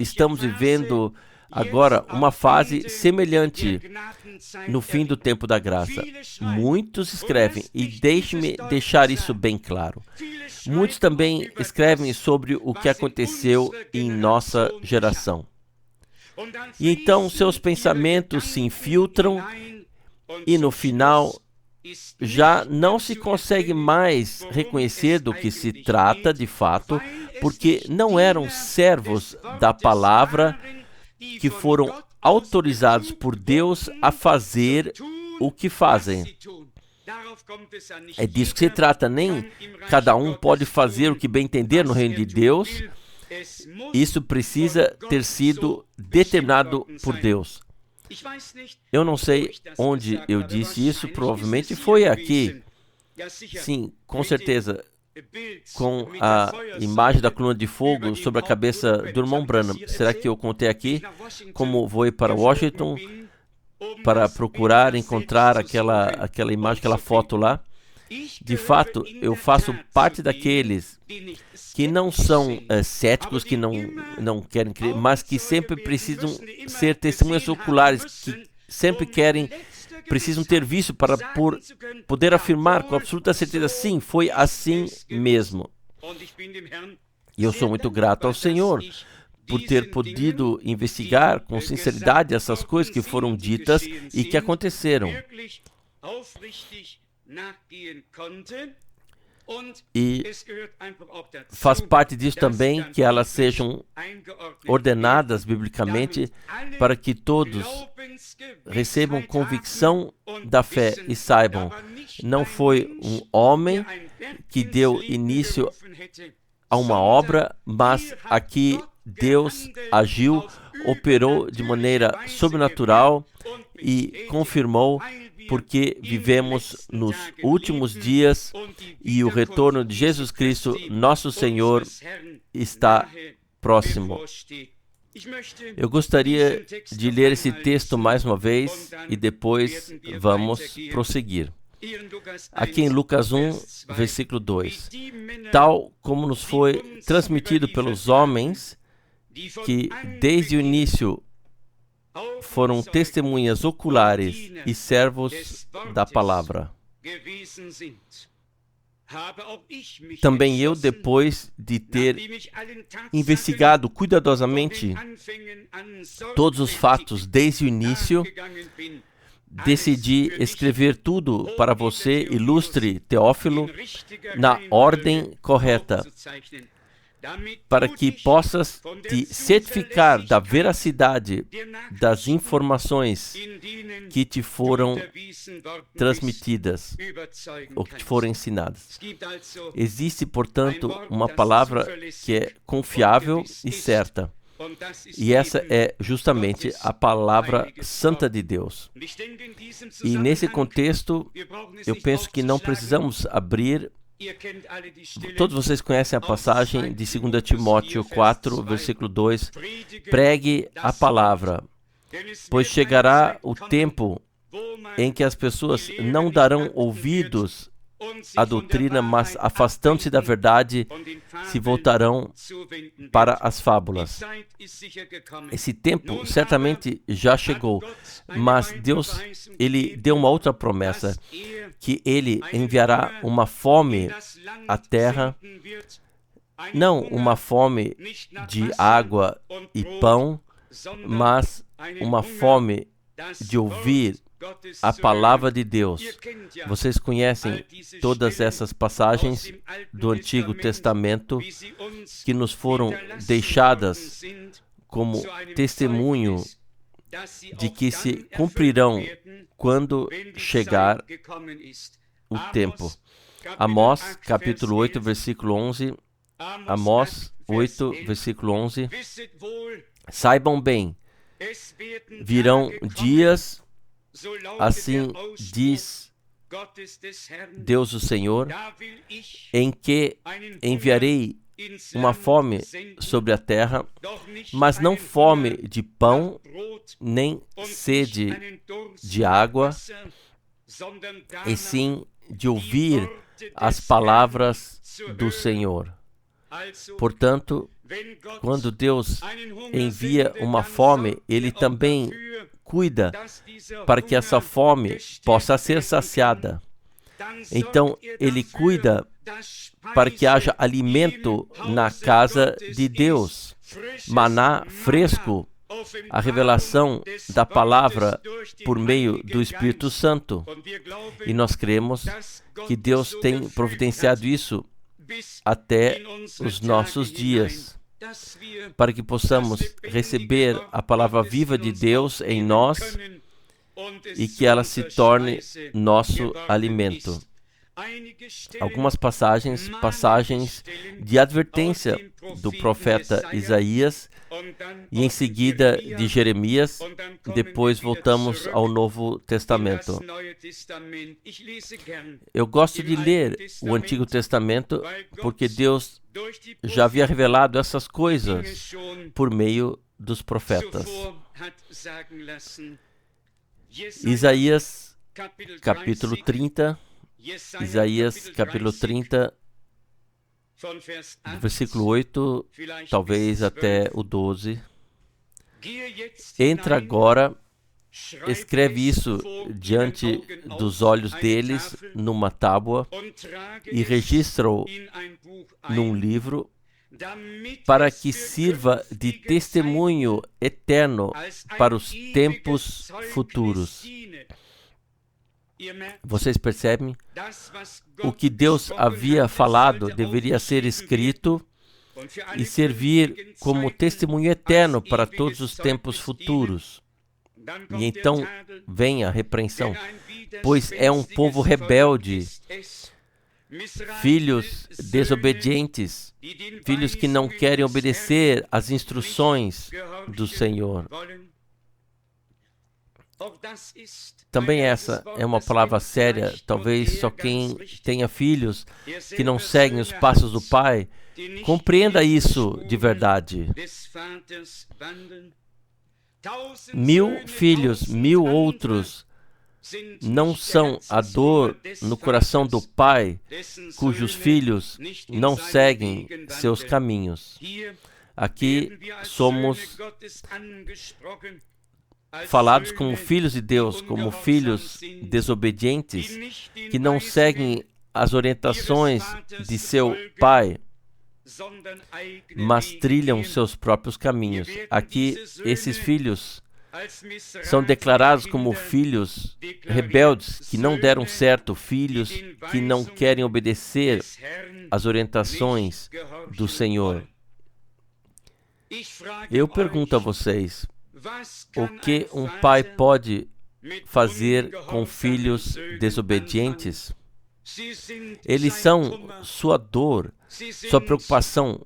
estamos vivendo agora uma fase semelhante no fim do tempo da graça. Muitos escrevem, e deixe-me deixar isso bem claro. Muitos também escrevem sobre o que aconteceu em nossa geração. E então seus pensamentos se infiltram e no final já não se consegue mais reconhecer do que se trata de fato, porque não eram servos da palavra que foram autorizados por Deus a fazer o que fazem. É disso que se trata, nem cada um pode fazer o que bem entender no reino de Deus. Isso precisa ter sido determinado por Deus. Eu não sei onde eu disse isso, provavelmente foi aqui. Sim, com certeza, com a imagem da coluna de fogo sobre a cabeça do irmão Branham. Será que eu contei aqui como vou ir para Washington para procurar encontrar aquela imagem, aquela foto lá? De fato, eu faço parte daqueles que não são céticos, que não querem crer, mas que sempre precisam ser testemunhas oculares, que sempre precisam ter visto para poder afirmar com absoluta certeza, sim, foi assim mesmo. E eu sou muito grato ao Senhor por ter podido investigar com sinceridade essas coisas que foram ditas e que aconteceram. E faz parte disso também que elas sejam ordenadas biblicamente para que todos recebam convicção da fé e saibam, não foi um homem que deu início a uma obra, mas aqui Deus agiu, operou de maneira sobrenatural e confirmou, porque vivemos nos últimos dias e o retorno de Jesus Cristo, nosso Senhor, está próximo. Eu gostaria de ler esse texto mais uma vez e depois vamos prosseguir. Aqui em Lucas 1, versículo 2. Tal como nos foi transmitido pelos homens que desde o início foram testemunhas oculares e servos da palavra. Também eu, depois de ter investigado cuidadosamente todos os fatos desde o início, decidi escrever tudo para você, ilustre Teófilo, na ordem correta, para que possas te certificar da veracidade das informações que te foram transmitidas ou que te foram ensinadas. Existe, portanto, uma palavra que é confiável e certa. E essa é justamente a palavra santa de Deus. E nesse contexto, eu penso que não precisamos abrir. Todos vocês conhecem a passagem de 2 Timóteo 4, versículo 2. Pregue a palavra. pois chegará o tempo em que as pessoas não darão ouvidos à doutrina, mas afastando-se da verdade, se voltarão para as fábulas. Esse tempo certamente já chegou, mas Deus, Ele deu uma outra promessa, que Ele enviará uma fome à terra, não uma fome de água e pão, mas uma fome de ouvir a palavra de Deus. Vocês conhecem todas essas passagens do Antigo Testamento que nos foram deixadas como testemunho de que se cumprirão quando chegar o tempo. Amós, capítulo 8, versículo 11. Amós 8, versículo 11. Saibam bem, virão dias, assim diz Deus o Senhor, em que enviarei uma fome sobre a terra, mas não fome de pão, nem sede de água, e sim de ouvir as palavras do Senhor. Portanto, quando Deus envia uma fome, Ele também cuida para que essa fome possa ser saciada. Então, Ele cuida para que haja alimento na casa de Deus, maná fresco, a revelação da palavra por meio do Espírito Santo. E nós cremos que Deus tem providenciado isso até os nossos dias, para que possamos receber a palavra viva de Deus em nós e que ela se torne nosso alimento. Algumas passagens de advertência do profeta Isaías e em seguida de Jeremias, depois voltamos ao Novo Testamento. Eu gosto de ler o Antigo Testamento porque Deus já havia revelado essas coisas por meio dos profetas. Isaías, capítulo 30, Isaías, capítulo 30, versículo 8, talvez até o 12. Entra agora, escreve isso diante dos olhos deles numa tábua e registra-o num livro, para que sirva de testemunho eterno para os tempos futuros. Vocês percebem? O que Deus havia falado deveria ser escrito e servir como testemunho eterno para todos os tempos futuros. E então vem a repreensão, pois é um povo rebelde, filhos desobedientes, filhos que não querem obedecer às instruções do Senhor. Também essa é uma palavra séria. Talvez só quem tenha filhos que não seguem os passos do Pai compreenda isso de verdade. 1000 filhos, 1000 outros não são a dor no coração do Pai, cujos filhos não seguem seus caminhos. Aqui somos falados como filhos de Deus, como filhos desobedientes, que não seguem as orientações de seu pai, mas trilham seus próprios caminhos. Aqui, esses filhos são declarados como filhos rebeldes, que não deram certo, filhos que não querem obedecer às orientações do Senhor. Eu pergunto a vocês, o que um pai pode fazer com filhos desobedientes? Eles são sua dor, sua preocupação,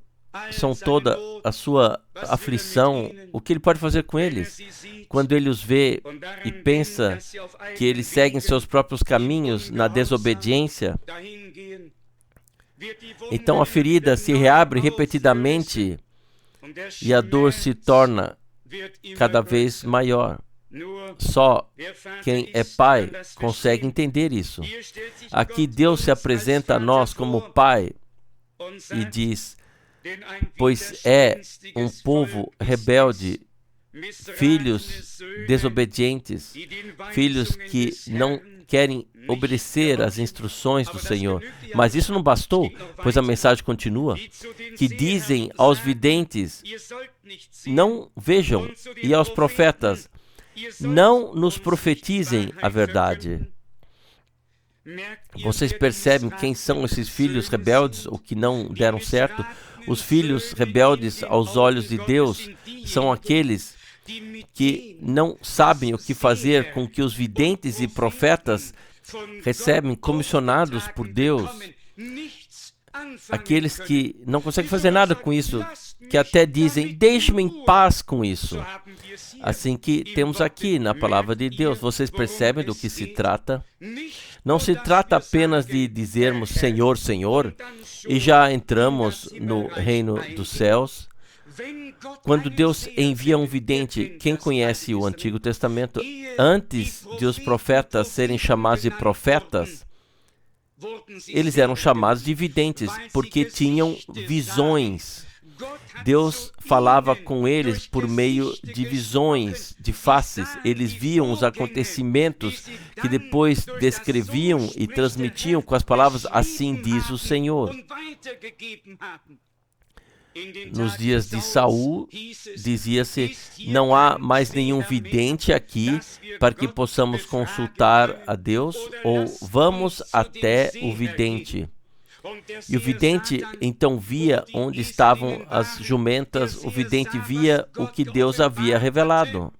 são toda a sua aflição. O que ele pode fazer com eles? Quando ele os vê e pensa que eles seguem seus próprios caminhos na desobediência, então a ferida se reabre repetidamente e a dor se torna cada vez maior. Só quem é pai consegue entender isso. Aqui Deus se apresenta a nós como Pai e diz: pois é um povo rebelde, filhos desobedientes, filhos que não querem obedecer às instruções do Senhor. Mas isso não bastou, pois a mensagem continua, que dizem aos videntes: não vejam, e aos profetas: não nos profetizem a verdade. Vocês percebem quem são esses filhos rebeldes, ou que não deram certo? Os filhos rebeldes aos olhos de Deus são aqueles que não sabem o que fazer com que os videntes e profetas recebem comissionados por Deus. Aqueles que não conseguem fazer nada com isso, que até dizem: deixe-me em paz com isso. Assim que temos aqui na palavra de Deus. Vocês percebem do que se trata? Não se trata apenas de dizermos Senhor, Senhor, e já entramos no reino dos céus. Quando Deus envia um vidente, quem conhece o Antigo Testamento, antes de os profetas serem chamados de profetas, eles eram chamados de videntes, porque tinham visões. Deus falava com eles por meio de visões, de faces. Eles viam os acontecimentos que depois descreviam e transmitiam com as palavras: assim diz o Senhor. Nos dias de Saul, dizia-se: não há mais nenhum vidente aqui para que possamos consultar a Deus, ou vamos até o vidente. E o vidente então via onde estavam as jumentas, o vidente via o que Deus havia revelado.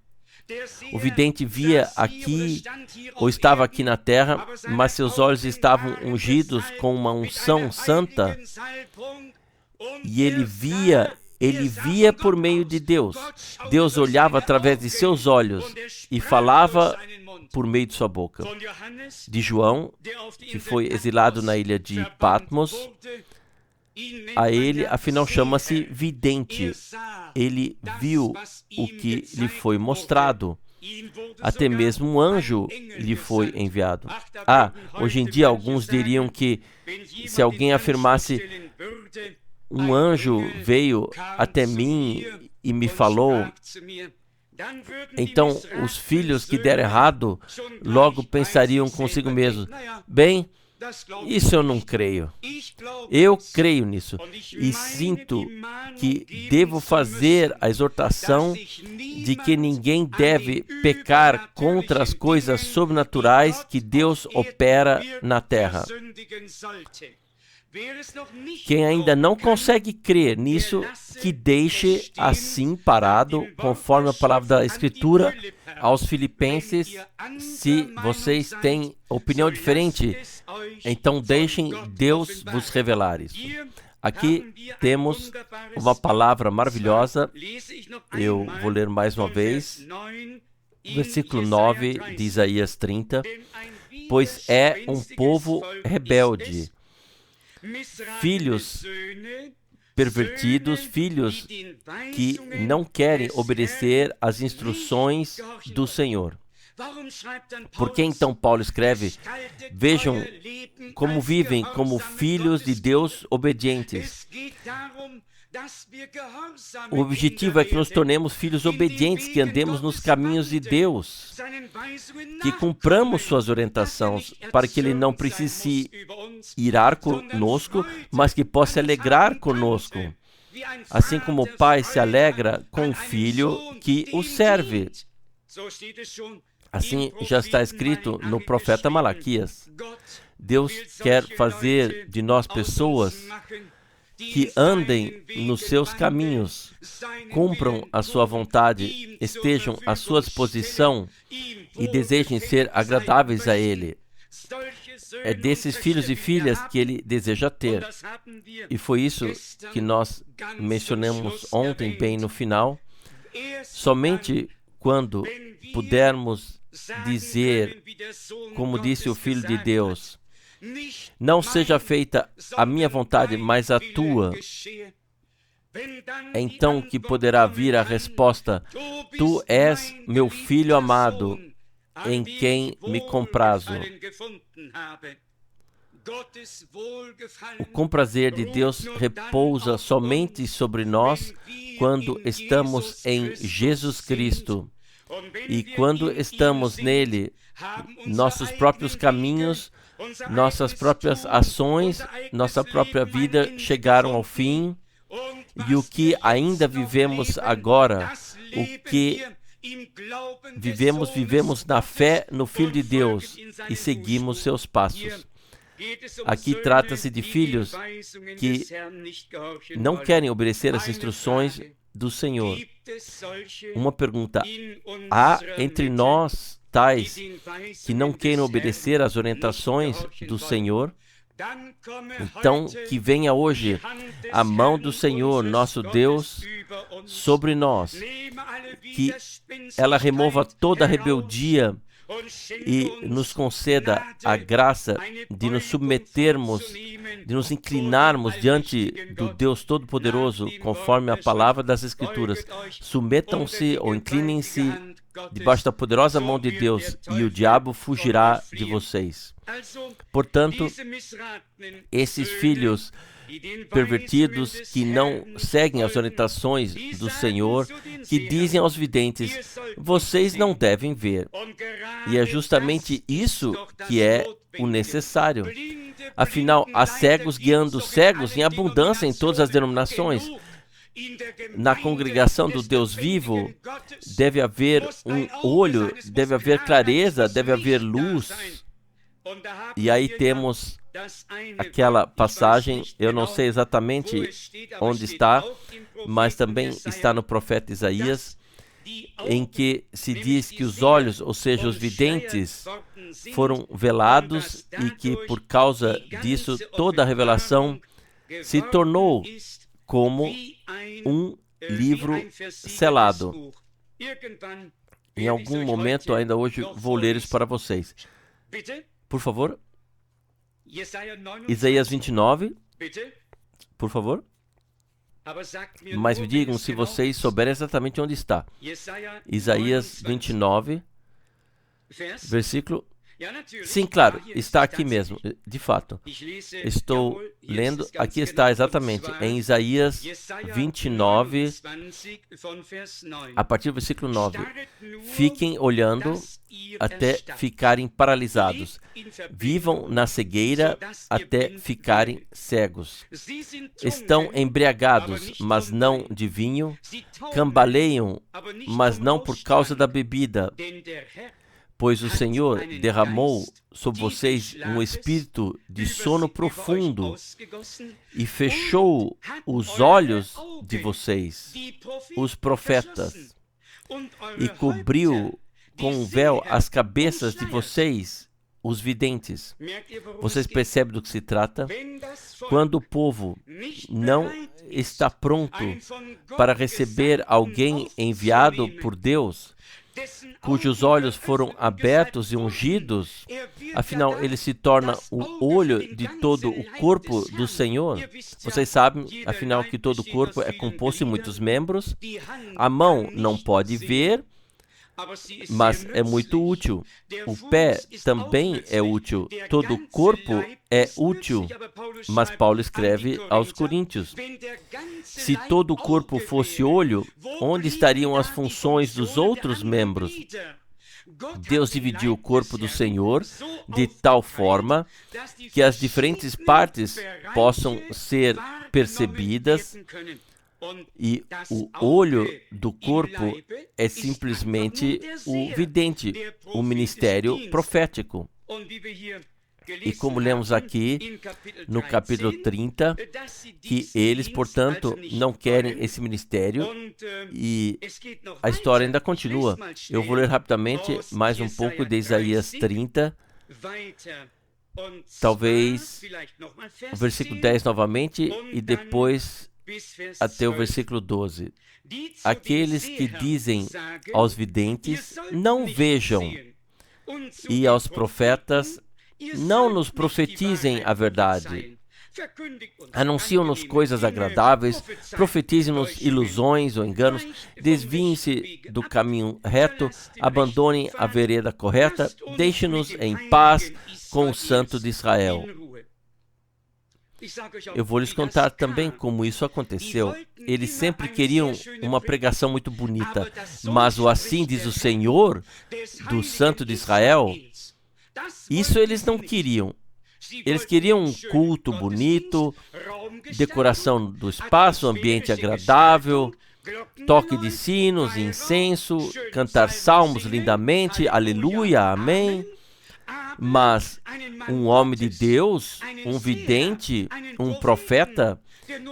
O vidente via aqui, ou estava aqui na terra, mas seus olhos estavam ungidos com uma unção santa, e ele via por meio de Deus. Deus olhava através de seus olhos e falava por meio de sua boca. De João, que foi exilado na ilha de Patmos, a ele, afinal, chama-se vidente. Ele viu o que lhe foi mostrado. Até mesmo um anjo lhe foi enviado. Hoje em dia, alguns diriam que se alguém afirmasse: um anjo veio até mim e me falou, então os filhos que deram errado logo pensariam consigo mesmos: bem, isso eu não creio. Eu creio nisso e sinto que devo fazer a exortação de que ninguém deve pecar contra as coisas sobrenaturais que Deus opera na terra. Quem ainda não consegue crer nisso, que deixe assim parado, conforme a palavra da Escritura aos Filipenses. Se vocês têm opinião diferente, então deixem Deus vos revelar isso. Aqui temos uma palavra maravilhosa. Eu vou ler mais uma vez. Versículo 9 de Isaías 30. Pois é um povo rebelde, filhos pervertidos, filhos que não querem obedecer às instruções do Senhor. Por que então Paulo escreve: vejam como vivem como filhos de Deus obedientes? O objetivo é que nos tornemos filhos obedientes, que andemos nos caminhos de Deus, que cumpramos suas orientações, para que Ele não precise se irar conosco, mas que possa se alegrar conosco, assim como o pai se alegra com o filho que o serve. Assim já está escrito no profeta Malaquias. Deus quer fazer de nós pessoas que andem nos seus caminhos, cumpram a sua vontade, estejam à sua disposição e desejem ser agradáveis a Ele. É desses filhos e filhas que Ele deseja ter. E foi isso que nós mencionamos ontem, bem no final. Somente quando pudermos dizer, como disse o Filho de Deus: não seja feita a minha vontade, mas a tua. então que poderá vir a resposta: Tu és meu filho amado, em quem me comprazo. O comprazer de Deus repousa somente sobre nós quando estamos em Jesus Cristo. E quando estamos nele, nossos próprios caminhos, nossas próprias ações, nossa própria vida chegaram ao fim. E o que ainda vivemos agora, o que vivemos na fé no Filho de Deus e seguimos seus passos. Aqui trata-se de filhos que não querem obedecer às instruções do Senhor. Uma pergunta: há entre nós tais que não querem obedecer às orientações do Senhor? Então, que venha hoje a mão do Senhor, nosso Deus, sobre nós, que ela remova toda a rebeldia e nos conceda a graça de nos submetermos, de nos inclinarmos diante do Deus Todo-Poderoso, conforme a palavra das Escrituras. Submetam-se ou inclinem-se debaixo da poderosa mão de Deus e o diabo fugirá de vocês. Portanto, esses filhos pervertidos que não seguem as orientações do Senhor, que dizem aos videntes: vocês não devem ver. E é justamente isso que é o necessário. Afinal, há cegos guiando cegos em abundância em todas as denominações. Na congregação do Deus vivo, deve haver um olho, deve haver clareza, deve haver luz. E aí temos aquela passagem, eu não sei exatamente onde está, mas também está no profeta Isaías, em que se diz que os olhos, ou seja, os videntes, foram velados e que por causa disso toda a revelação se tornou como um livro selado. Em algum momento, ainda hoje, vou ler isso para vocês. Por favor. Isaías 29. Por favor. Mas me digam se vocês souberem exatamente onde está. Isaías 29, versículo... Sim, claro, está aqui mesmo, de fato. Estou lendo, aqui está exatamente, em Isaías 29, a partir do versículo 9. Fiquem olhando até ficarem paralisados. Vivam na cegueira até ficarem cegos. Estão embriagados, mas não de vinho. Cambaleiam, mas não por causa da bebida. Pois o Senhor derramou sobre vocês um espírito de sono profundo e fechou os olhos de vocês, os profetas, e cobriu com um véu as cabeças de vocês, os videntes. Vocês percebem do que se trata? Quando o povo não está pronto para receber alguém enviado por Deus, cujos olhos foram abertos e ungidos, afinal ele se torna o olho de todo o corpo do Senhor. Vocês sabem, afinal, que todo o corpo é composto de muitos membros. A mão não pode ver, mas é muito útil. O pé também é útil. Todo o corpo é útil. Mas Paulo escreve aos Coríntios: se todo o corpo fosse olho, onde estariam as funções dos outros membros? Deus dividiu o corpo do Senhor de tal forma que as diferentes partes possam ser percebidas. E o olho do corpo é simplesmente o vidente, o ministério profético. E como lemos aqui no capítulo 30, que eles, portanto, não querem esse ministério, e a história ainda continua. Eu vou ler rapidamente mais um pouco de Isaías 30, talvez o versículo 10 novamente, e depois até o versículo 12. Aqueles que dizem aos videntes: não vejam, e aos profetas: não nos profetizem a verdade. Anunciam-nos coisas agradáveis, profetizem-nos ilusões ou enganos, desviem-se do caminho reto, abandonem a vereda correta, deixem-nos em paz com o Santo de Israel. Eu vou lhes contar também como isso aconteceu. Eles sempre queriam uma pregação muito bonita, mas o assim diz o Senhor, do Santo de Israel, isso eles não queriam. Eles queriam um culto bonito, decoração do espaço, ambiente agradável, toque de sinos, incenso, cantar salmos lindamente, aleluia, amém. Mas um homem de Deus, um vidente, um profeta,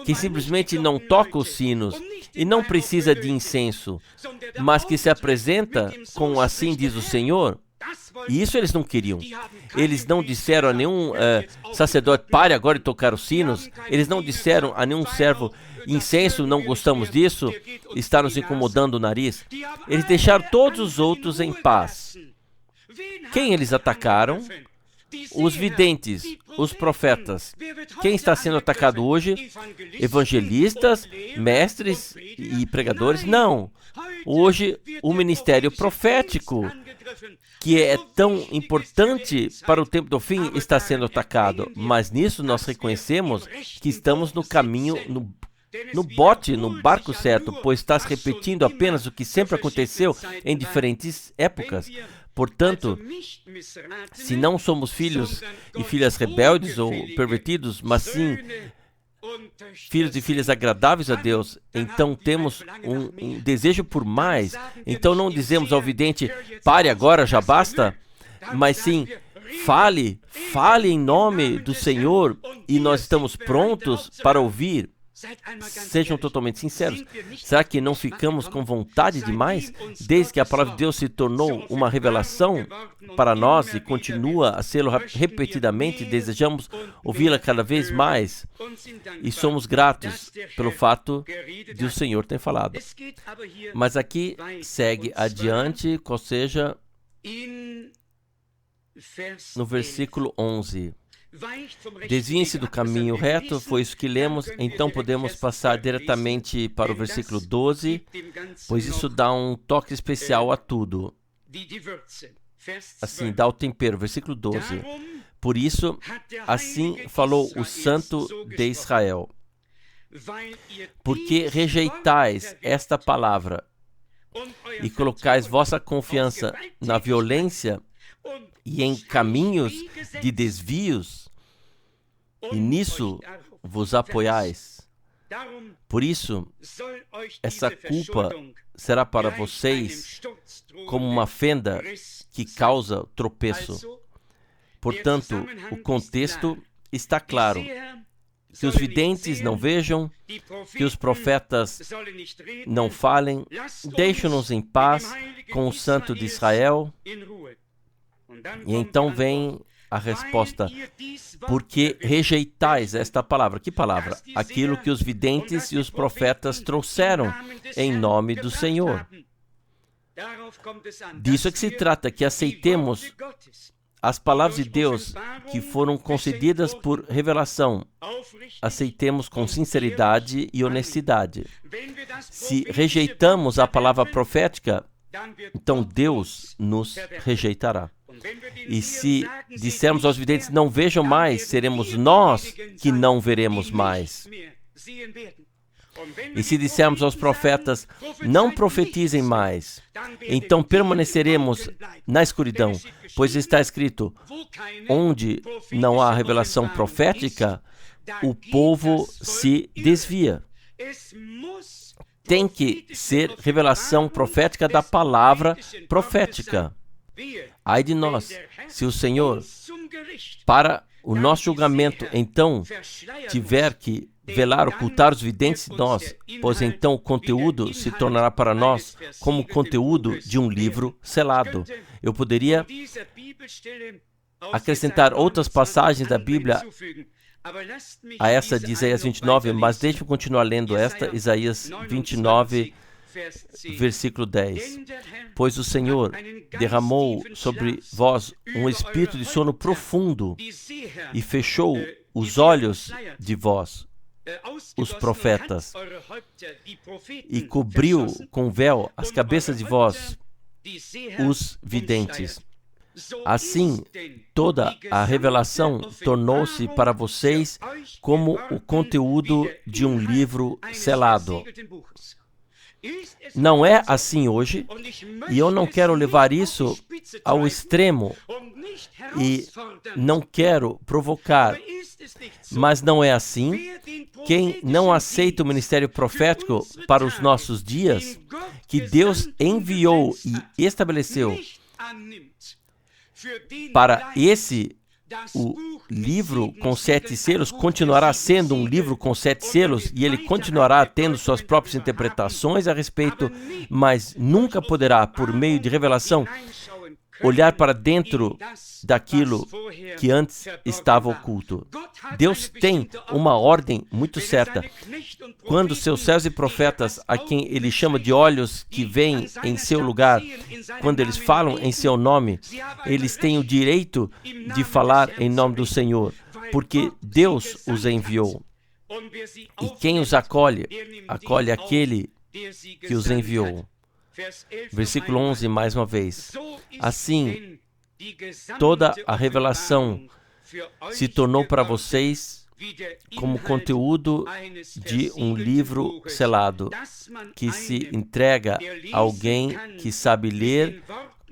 que simplesmente não toca os sinos e não precisa de incenso, mas que se apresenta com assim diz o Senhor, e isso eles não queriam. Eles não disseram a nenhum sacerdote, pare agora de tocar os sinos. Eles não disseram a nenhum servo, incenso, não gostamos disso, está nos incomodando o nariz. Eles deixaram todos os outros em paz. Quem eles atacaram? Os videntes, os profetas. Quem está sendo atacado hoje? Evangelistas, mestres e pregadores? Não. Hoje, o ministério profético, que é tão importante para o tempo do fim, está sendo atacado. Mas nisso nós reconhecemos que estamos no caminho, no bote, no barco certo, pois está se repetindo apenas o que sempre aconteceu em diferentes épocas. Portanto, se não somos filhos e filhas rebeldes ou pervertidos, mas sim filhos e filhas agradáveis a Deus, então temos um desejo por mais. Então não dizemos ao vidente, pare agora, já basta, mas sim, fale em nome do Senhor e nós estamos prontos para ouvir. Sejam totalmente sinceros. Será que não ficamos com vontade demais? Desde que a palavra de Deus se tornou uma revelação para nós e continua a ser repetidamente, desejamos ouvi-la cada vez mais e somos gratos pelo fato de o Senhor ter falado. Mas aqui segue adiante, ou seja, no versículo 11. Desviem-se do caminho reto, foi isso que lemos, então podemos passar diretamente para o versículo 12, pois isso dá um toque especial a tudo. Assim, dá o tempero, versículo 12. Por isso, assim falou o Santo de Israel, porque rejeitais esta palavra e colocais vossa confiança na violência e em caminhos de desvios, e nisso vos apoiais. Por isso, essa culpa será para vocês como uma fenda que causa tropeço. Portanto, o contexto está claro. Que os videntes não vejam, que os profetas não falem, deixem-nos em paz com o Santo de Israel. E então vem a resposta, porque rejeitais esta palavra. Que palavra? Aquilo que os videntes e os profetas trouxeram em nome do Senhor. Disso é que se trata, que aceitemos as palavras de Deus que foram concedidas por revelação. Aceitemos com sinceridade e honestidade. Se rejeitamos a palavra profética, então Deus nos rejeitará. E se dissermos aos videntes, não vejam mais, seremos nós que não veremos mais. E se dissermos aos profetas, não profetizem mais, então permaneceremos na escuridão, pois está escrito, onde não há revelação profética, o povo se desvia. Tem que ser revelação profética da palavra profética. Ai de nós, se o Senhor, para o nosso julgamento, então, tiver que velar, ocultar os videntes de nós, pois então o conteúdo se tornará para nós como o conteúdo de um livro selado. Eu poderia acrescentar outras passagens da Bíblia a essa de Isaías 29, mas deixe-me continuar lendo esta, Isaías 29, versículo 10. Pois o Senhor derramou sobre vós um espírito de sono profundo e fechou os olhos de vós, os profetas, e cobriu com véu as cabeças de vós, os videntes. Assim, toda a revelação tornou-se para vocês como o conteúdo de um livro selado. Não é assim hoje, e eu não quero levar isso ao extremo e não quero provocar, mas não é assim. Quem não aceita o ministério profético para os nossos dias, que Deus enviou e estabeleceu para esse, o livro com 7 selos continuará sendo um livro com 7 selos e ele continuará tendo suas próprias interpretações a respeito, mas nunca poderá, por meio de revelação, olhar para dentro daquilo que antes estava oculto. Deus tem uma ordem muito certa. Quando seus servos e profetas, a quem ele chama de olhos que vêm em seu lugar, quando eles falam em seu nome, eles têm o direito de falar em nome do Senhor, porque Deus os enviou. E quem os acolhe, acolhe aquele que os enviou. Versículo 11, mais uma vez. Assim, toda a revelação se tornou para vocês como conteúdo de um livro selado, que se entrega a alguém que sabe ler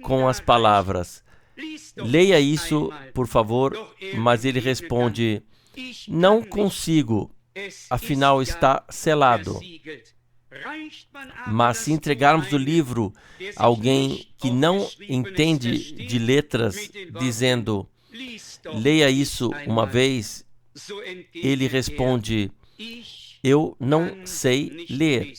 com as palavras. Leia isso, por favor, mas ele responde, não consigo, afinal está selado. Mas se entregarmos o livro a alguém que não entende de letras, dizendo, leia isso uma vez, ele responde, eu não sei ler.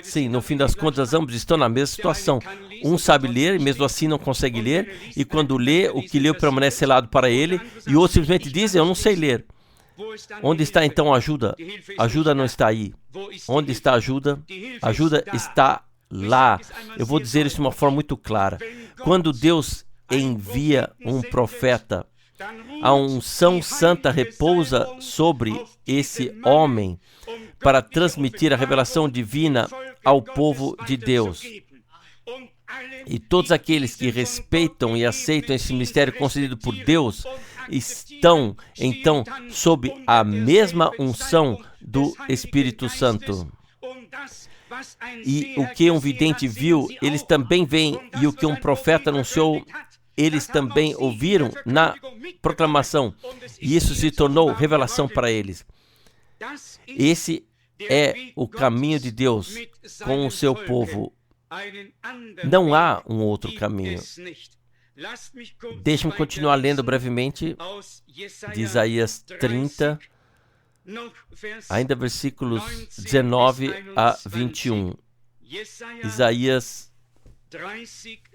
Sim, no fim das contas, ambos estão na mesma situação. Um sabe ler, e mesmo assim não consegue ler, e quando lê, o que leu permanece selado para ele, e o outro simplesmente diz, eu não sei ler. Onde está então a ajuda? A ajuda não está aí. Onde está a ajuda? A ajuda está lá. Eu vou dizer isso de uma forma muito clara. Quando Deus envia um profeta, a unção santa repousa sobre esse homem para transmitir a revelação divina ao povo de Deus. E todos aqueles que respeitam e aceitam esse mistério concedido por Deus estão, então, sob a mesma unção do Espírito Santo. E o que um vidente viu, eles também veem, e o que um profeta anunciou, eles também ouviram na proclamação. E isso se tornou revelação para eles. Esse é o caminho de Deus com o seu povo. Não há um outro caminho. Deixe-me continuar lendo brevemente de Isaías 30, ainda versículos 19 a 21. Isaías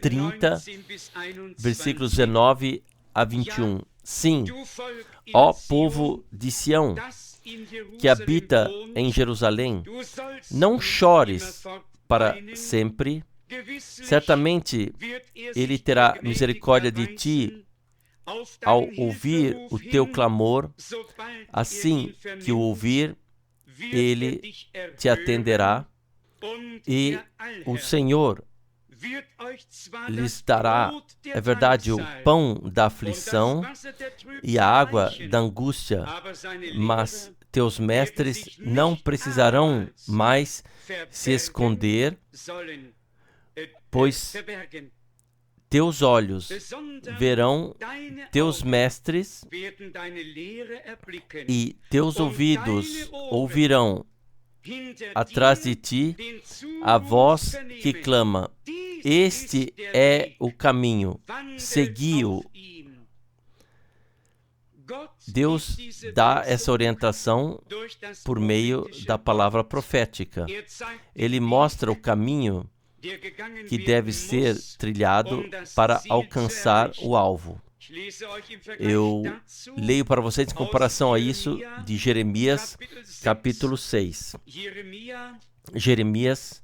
30, versículos 19 a 21. Sim, ó povo de Sião, que habita em Jerusalém, não chores para sempre. Certamente ele terá misericórdia de ti ao ouvir o teu clamor. Assim que o ouvir, ele te atenderá, e o Senhor lhes dará, é verdade, o pão da aflição e a água da angústia, mas teus mestres não precisarão mais se esconder, pois teus olhos verão teus mestres e teus ouvidos ouvirão atrás de ti a voz que clama, este é o caminho, segui-o. Deus dá essa orientação por meio da palavra profética. Ele mostra o caminho que deve ser trilhado para alcançar o alvo. Eu leio para vocês em comparação a isso de Jeremias, capítulo 6. Jeremias,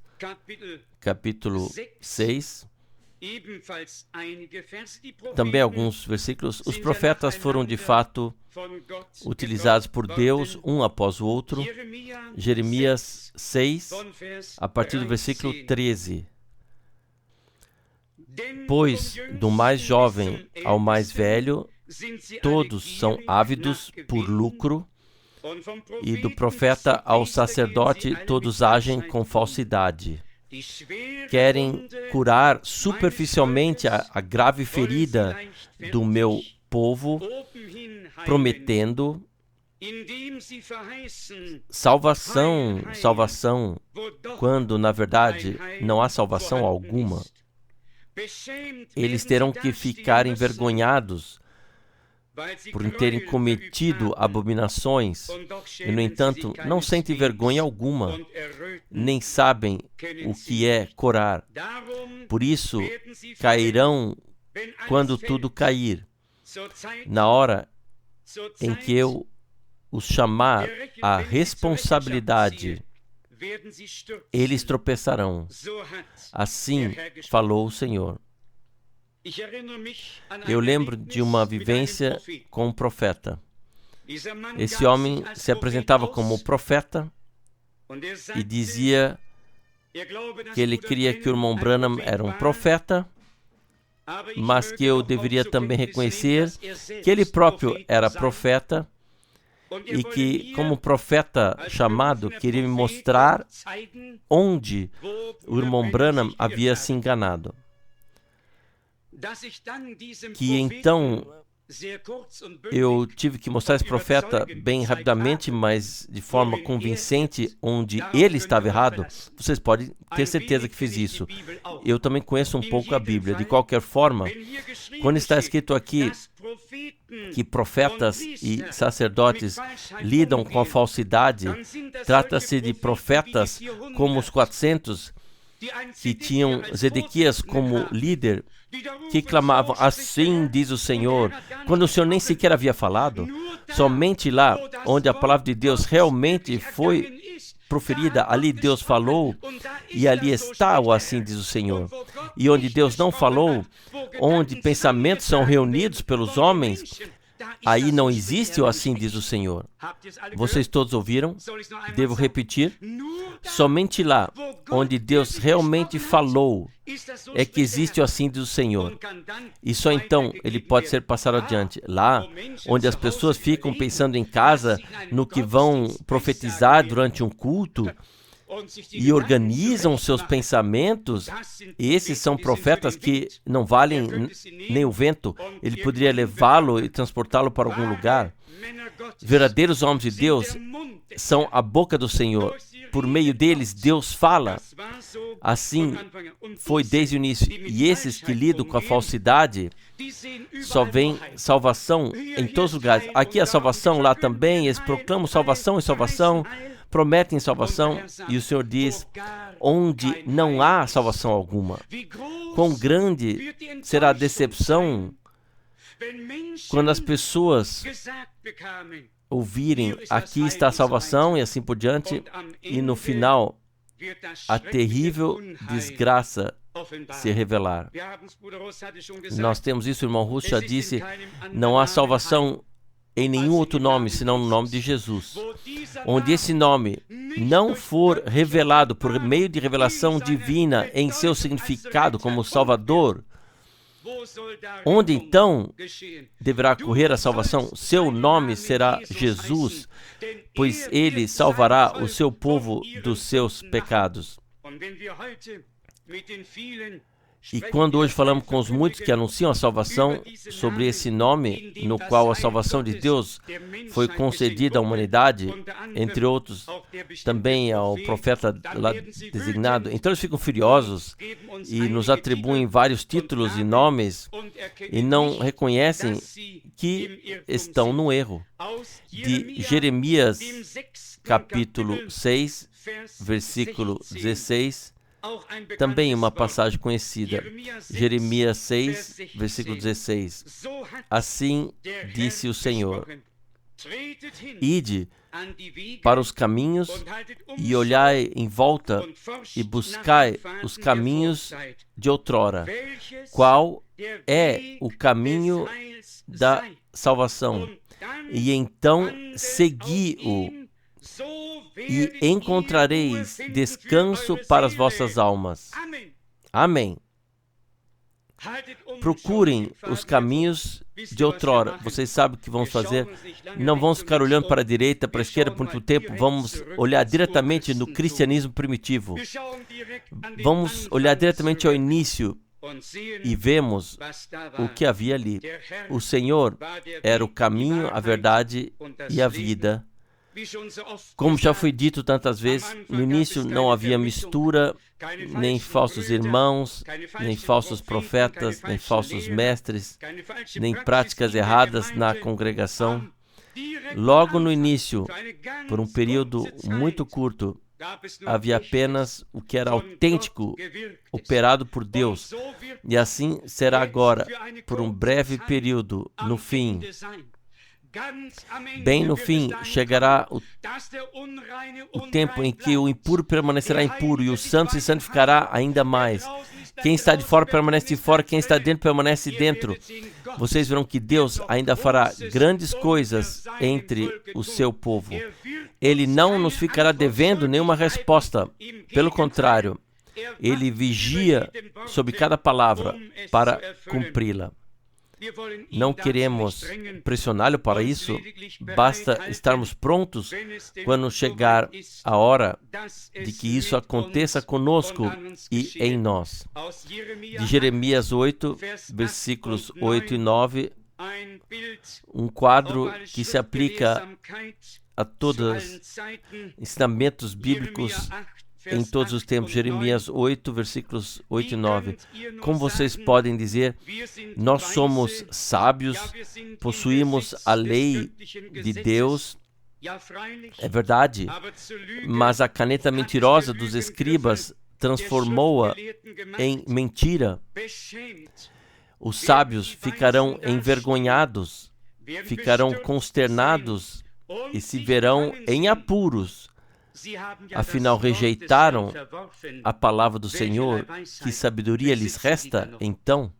capítulo 6, Também alguns versículos. Os profetas foram de fato utilizados por Deus, um após o outro. Jeremias 6, a partir do versículo 13. Pois, do mais jovem ao mais velho, todos são ávidos por lucro, e do profeta ao sacerdote, todos agem com falsidade. Querem curar superficialmente a grave ferida do meu povo, prometendo salvação, quando na verdade não há salvação alguma. Eles terão que ficar envergonhados por terem cometido abominações, e, no entanto, não sentem vergonha alguma, nem sabem o que é corar. Por isso, cairão quando tudo cair, na hora em que eu os chamar à responsabilidade, eles tropeçarão. Assim falou o Senhor. Eu lembro de uma vivência com um profeta. Esse homem se apresentava como profeta e dizia que ele cria que o irmão Branham era um profeta, mas que eu deveria também reconhecer que ele próprio era profeta e que, como profeta chamado, queria me mostrar onde o irmão Branham havia se enganado. Que então eu tive que mostrar esse profeta bem rapidamente, mas de forma convincente, onde ele estava errado. Vocês podem ter certeza que fiz isso. Eu também conheço um pouco a Bíblia. De qualquer forma, quando está escrito aqui que profetas e sacerdotes lidam com a falsidade, trata-se de profetas como os 400 que tinham Zedequias como líder, que clamavam, assim diz o Senhor, quando o Senhor nem sequer havia falado. Somente lá onde a palavra de Deus realmente foi proferida, ali Deus falou, e ali está o assim diz o Senhor. E onde Deus não falou, onde pensamentos são reunidos pelos homens, aí não existe o assim diz o Senhor. Vocês todos ouviram? Devo repetir? Somente lá onde Deus realmente falou é que existe o assim diz o Senhor. E só então ele pode ser passado adiante. Lá onde as pessoas ficam pensando em casa no que vão profetizar durante um culto e organizam seus pensamentos, esses são profetas que não valem nem o vento. Ele poderia levá-lo e transportá-lo para algum lugar. Verdadeiros homens de Deus são a boca do Senhor. Por meio deles, Deus fala. Assim foi desde o início. E esses que lidam com a falsidade só veem salvação em todos os lugares. Aqui a salvação, lá também. Eles proclamam salvação e salvação, prometem salvação. E o Senhor diz, onde não há salvação alguma. Quão grande será a decepção quando as pessoas ouvirem, aqui está a salvação e assim por diante, e no final a terrível desgraça se revelar. Nós temos isso, o irmão Russo já disse, não há salvação em nenhum outro nome, senão no nome de Jesus. Onde esse nome não for revelado por meio de revelação divina em seu significado como Salvador, onde então deverá ocorrer a salvação? Seu nome será Jesus, pois ele salvará o seu povo dos seus pecados. E quando hoje falamos com os muitos que anunciam a salvação sobre esse nome, no qual a salvação de Deus foi concedida à humanidade, entre outros, também ao profeta lá designado, então eles ficam furiosos e nos atribuem vários títulos e nomes e não reconhecem que estão no erro. De Jeremias, capítulo 6, versículo 16, também uma passagem conhecida, Jeremias 6, versículo 16. Assim disse o Senhor. Ide para os caminhos e olhai em volta e buscai os caminhos de outrora. Qual é o caminho da salvação? E então segui-o, e encontrareis descanso para as vossas almas. Amém. Procurem os caminhos de outrora. Vocês sabem o que vamos fazer? Não vamos ficar olhando para a direita, para a esquerda por muito tempo. Vamos olhar diretamente no cristianismo primitivo. Vamos olhar diretamente ao início e vemos o que havia ali. O Senhor era o caminho, a verdade e a vida. Como já foi dito tantas vezes, no início não havia mistura, nem falsos irmãos, nem falsos profetas, nem falsos mestres, nem práticas erradas na congregação. Logo no início, por um período muito curto, havia apenas o que era autêntico, operado por Deus. E assim será agora, por um breve período, no fim. Bem no fim, chegará o tempo em que o impuro permanecerá impuro e o santo se santificará ainda mais. Quem está de fora permanece de fora, quem está dentro permanece dentro. Vocês verão que Deus ainda fará grandes coisas entre o seu povo. Ele não nos ficará devendo nenhuma resposta. Pelo contrário, Ele vigia sobre cada palavra para cumpri-la. Não queremos pressioná-lo para isso, basta estarmos prontos quando chegar a hora de que isso aconteça conosco e em nós. De Jeremias 8, versículos 8 e 9, um quadro que se aplica a todos os ensinamentos bíblicos em todos os tempos. Jeremias 8, versículos 8 e 9. Como vocês podem dizer, nós somos sábios, possuímos a lei de Deus. É verdade, mas a caneta mentirosa dos escribas transformou-a em mentira. Os sábios ficarão envergonhados, ficarão consternados e se verão em apuros. Afinal, rejeitaram a palavra do Senhor. Que sabedoria lhes resta, então?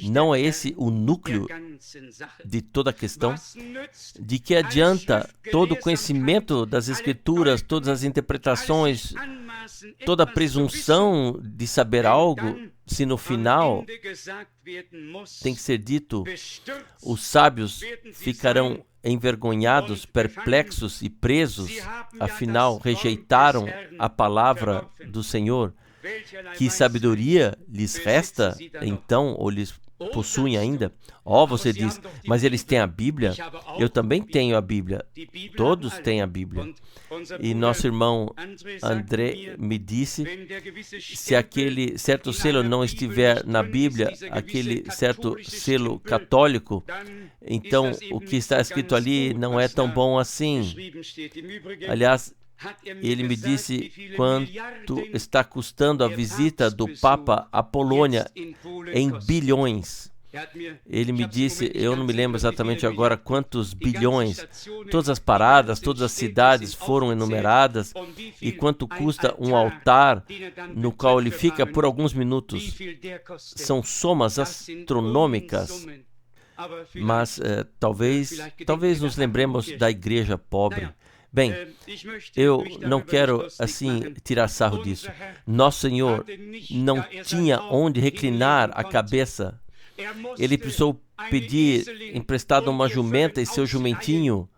Não é esse o núcleo de toda a questão? De que adianta todo o conhecimento das Escrituras, todas as interpretações, toda a presunção de saber algo, se no final tem que ser dito, os sábios ficarão envergonhados, perplexos e presos, afinal rejeitaram a palavra do Senhor. Que sabedoria lhes resta, então, ou lhes possuem ainda? Você diz, mas eles têm a Bíblia? Eu também tenho a Bíblia. Todos têm a Bíblia. E nosso irmão André me disse, se aquele certo selo não estiver na Bíblia, aquele certo selo católico, então o que está escrito ali não é tão bom assim. Aliás, ele me disse quanto está custando a visita do Papa à Polônia, em bilhões. Ele me disse, eu não me lembro exatamente agora quantos bilhões, todas as paradas, todas as cidades foram enumeradas, e quanto custa um altar no qual ele fica por alguns minutos. São somas astronômicas, mas talvez nos lembremos da igreja pobre. Bem, eu não quero assim tirar sarro disso. Nosso Senhor não tinha onde reclinar a cabeça. Ele precisou pedir emprestado uma jumenta e seu jumentinho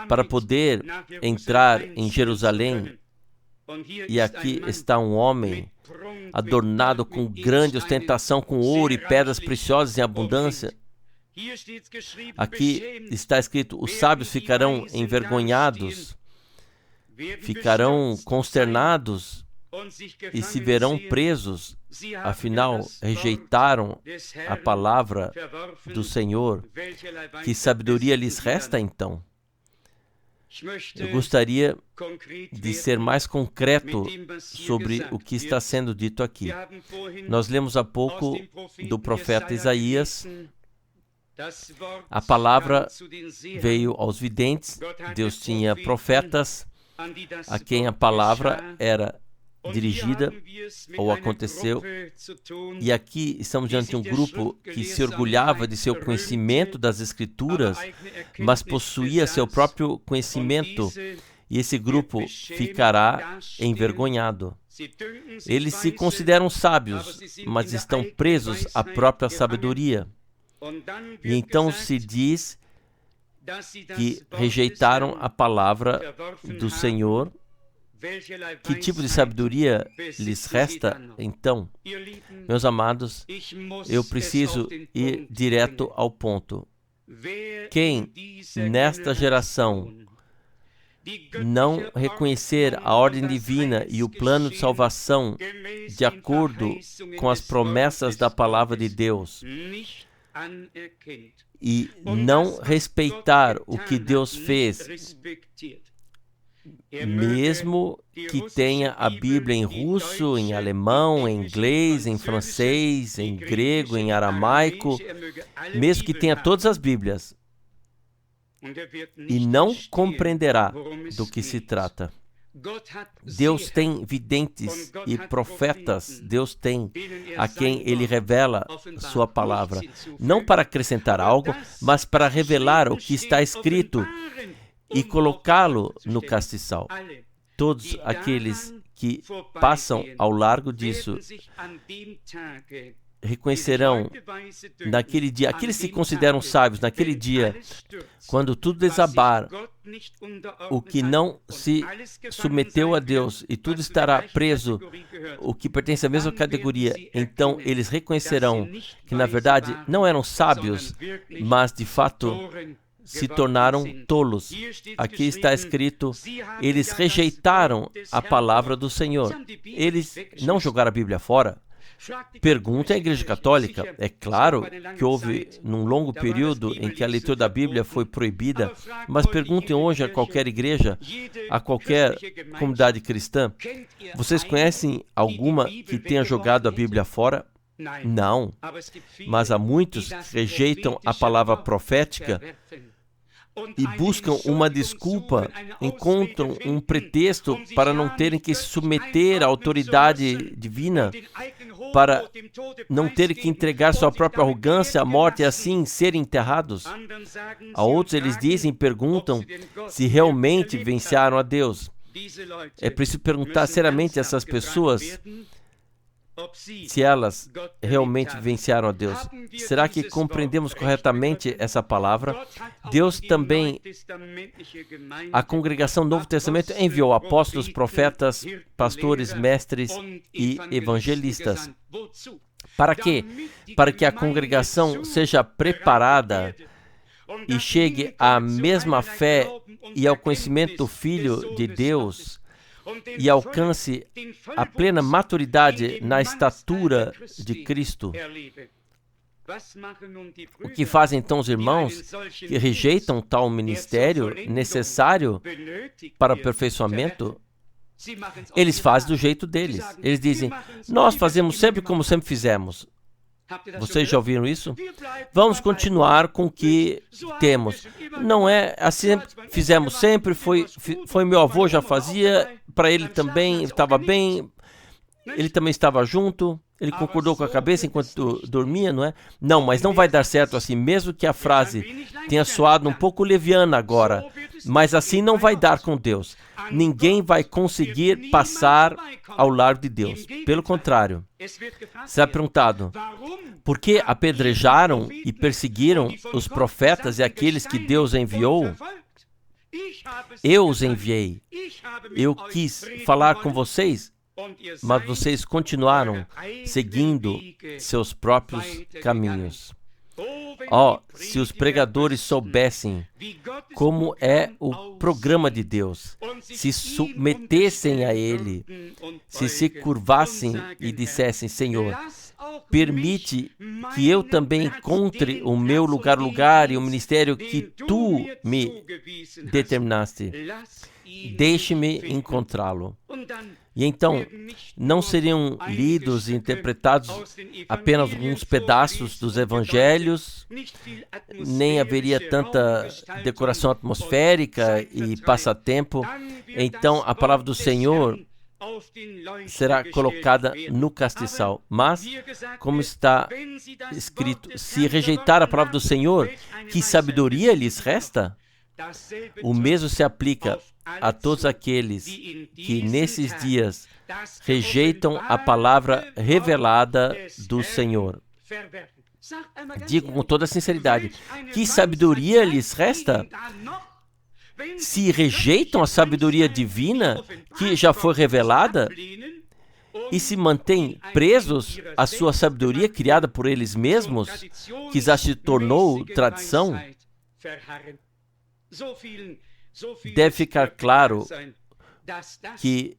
para poder entrar em Jerusalém. E aqui está um homem adornado com grande ostentação, com ouro e pedras preciosas em abundância. Aqui está escrito, os sábios ficarão envergonhados, ficarão consternados e se verão presos. Afinal, rejeitaram a palavra do Senhor. Que sabedoria lhes resta, então? Eu gostaria de ser mais concreto sobre o que está sendo dito aqui. Nós lemos há pouco do profeta Isaías, A palavra veio aos videntes, Deus tinha profetas a quem a palavra era dirigida ou aconteceu. E aqui estamos diante de um grupo que se orgulhava de seu conhecimento das Escrituras, mas possuía seu próprio conhecimento, e esse grupo ficará envergonhado. Eles se consideram sábios, mas estão presos à própria sabedoria. E então se diz que rejeitaram a palavra do Senhor. Que tipo de sabedoria lhes resta, então? Meus amados, eu preciso ir direto ao ponto. Quem, nesta geração, não reconhecer a ordem divina e o plano de salvação de acordo com as promessas da palavra de Deus e não respeitar o que Deus fez, mesmo que tenha a Bíblia em russo, em alemão, em inglês, em francês, em grego, em aramaico, mesmo que tenha todas as Bíblias, e não compreenderá do que se trata. Deus tem videntes e profetas, Deus tem a quem Ele revela sua palavra, não para acrescentar algo, mas para revelar o que está escrito e colocá-lo no castiçal. Todos aqueles que passam ao largo disso reconhecerão naquele dia, aqueles que se consideram sábios, naquele dia, quando tudo desabar, o que não se submeteu a Deus e tudo estará preso, o que pertence à mesma categoria, então eles reconhecerão que na verdade não eram sábios, mas de fato se tornaram tolos. Aqui está escrito, eles rejeitaram a palavra do Senhor. Eles não jogaram a Bíblia fora. Pergunta à Igreja Católica. É claro que houve num longo período em que a leitura da Bíblia foi proibida, mas perguntem hoje a qualquer igreja, a qualquer comunidade cristã, vocês conhecem alguma que tenha jogado a Bíblia fora? Não. Mas há muitos que rejeitam a palavra profética e buscam uma desculpa, encontram um pretexto para não terem que se submeter à autoridade divina, para não terem que entregar sua própria arrogância à morte e assim serem enterrados. A outros eles dizem e perguntam se realmente venciaram a Deus. É preciso perguntar seriamente a essas pessoas se elas realmente venciaram a Deus. Será que compreendemos corretamente essa palavra? Deus também, a congregação do Novo Testamento, enviou apóstolos, profetas, pastores, mestres e evangelistas. Para quê? Para que a congregação seja preparada e chegue à mesma fé e ao conhecimento do Filho de Deus e alcance a plena maturidade na estatura de Cristo. O que fazem então os irmãos que rejeitam tal ministério necessário para o aperfeiçoamento? Eles fazem do jeito deles. Eles dizem, nós fazemos sempre como sempre fizemos. Vocês já ouviram isso? Vamos continuar com o que temos. Não é assim, fizemos sempre, foi meu avô já fazia, para ele também estava bem, ele também estava junto, ele concordou com a cabeça enquanto dormia, não é? Não, mas não vai dar certo assim, mesmo que a frase tenha soado um pouco leviana agora, mas assim não vai dar com Deus. Ninguém vai conseguir passar ao lado de Deus. Pelo contrário, será perguntado, por que apedrejaram e perseguiram os profetas e aqueles que Deus enviou? Eu os enviei. Eu quis falar com vocês, mas vocês continuaram seguindo seus próprios caminhos. Se os pregadores soubessem como é o programa de Deus, se submetessem a Ele, se curvassem e dissessem, Senhor, permite que eu também encontre o meu lugar e o ministério que Tu me determinaste. deixe-me encontrá-lo. E então, não seriam lidos e interpretados apenas alguns pedaços dos evangelhos, nem haveria tanta decoração atmosférica e passatempo. Então, a palavra do Senhor será colocada no castiçal. Mas, como está escrito, se rejeitar a palavra do Senhor, que sabedoria lhes resta? O mesmo se aplica a todos aqueles que nesses dias rejeitam a palavra revelada do Senhor. Digo com toda sinceridade, que sabedoria lhes resta? Se rejeitam a sabedoria divina que já foi revelada e se mantêm presos à sua sabedoria criada por eles mesmos, que já se tornou tradição, deve ficar claro que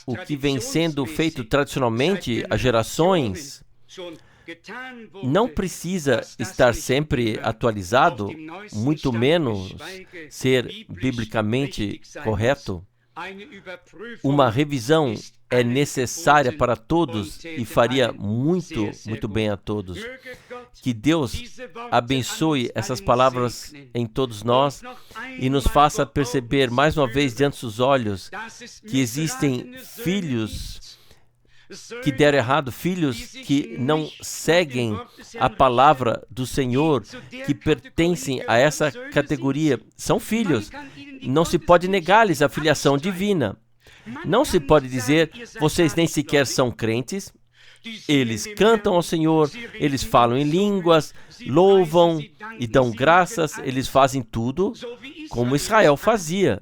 o que vem sendo feito tradicionalmente há gerações não precisa estar sempre atualizado, muito menos ser biblicamente correto. Uma revisão é necessária para todos e faria muito bem a todos. Que Deus abençoe essas palavras em todos nós e nos faça perceber mais uma vez diante dos olhos que existem filhos que deram errado, filhos que não seguem a palavra do Senhor, que pertencem a essa categoria. São filhos. Não se pode negar-lhes a filiação divina. Não se pode dizer, vocês nem sequer são crentes. Eles cantam ao Senhor, eles falam em línguas, louvam e dão graças, eles fazem tudo como Israel fazia.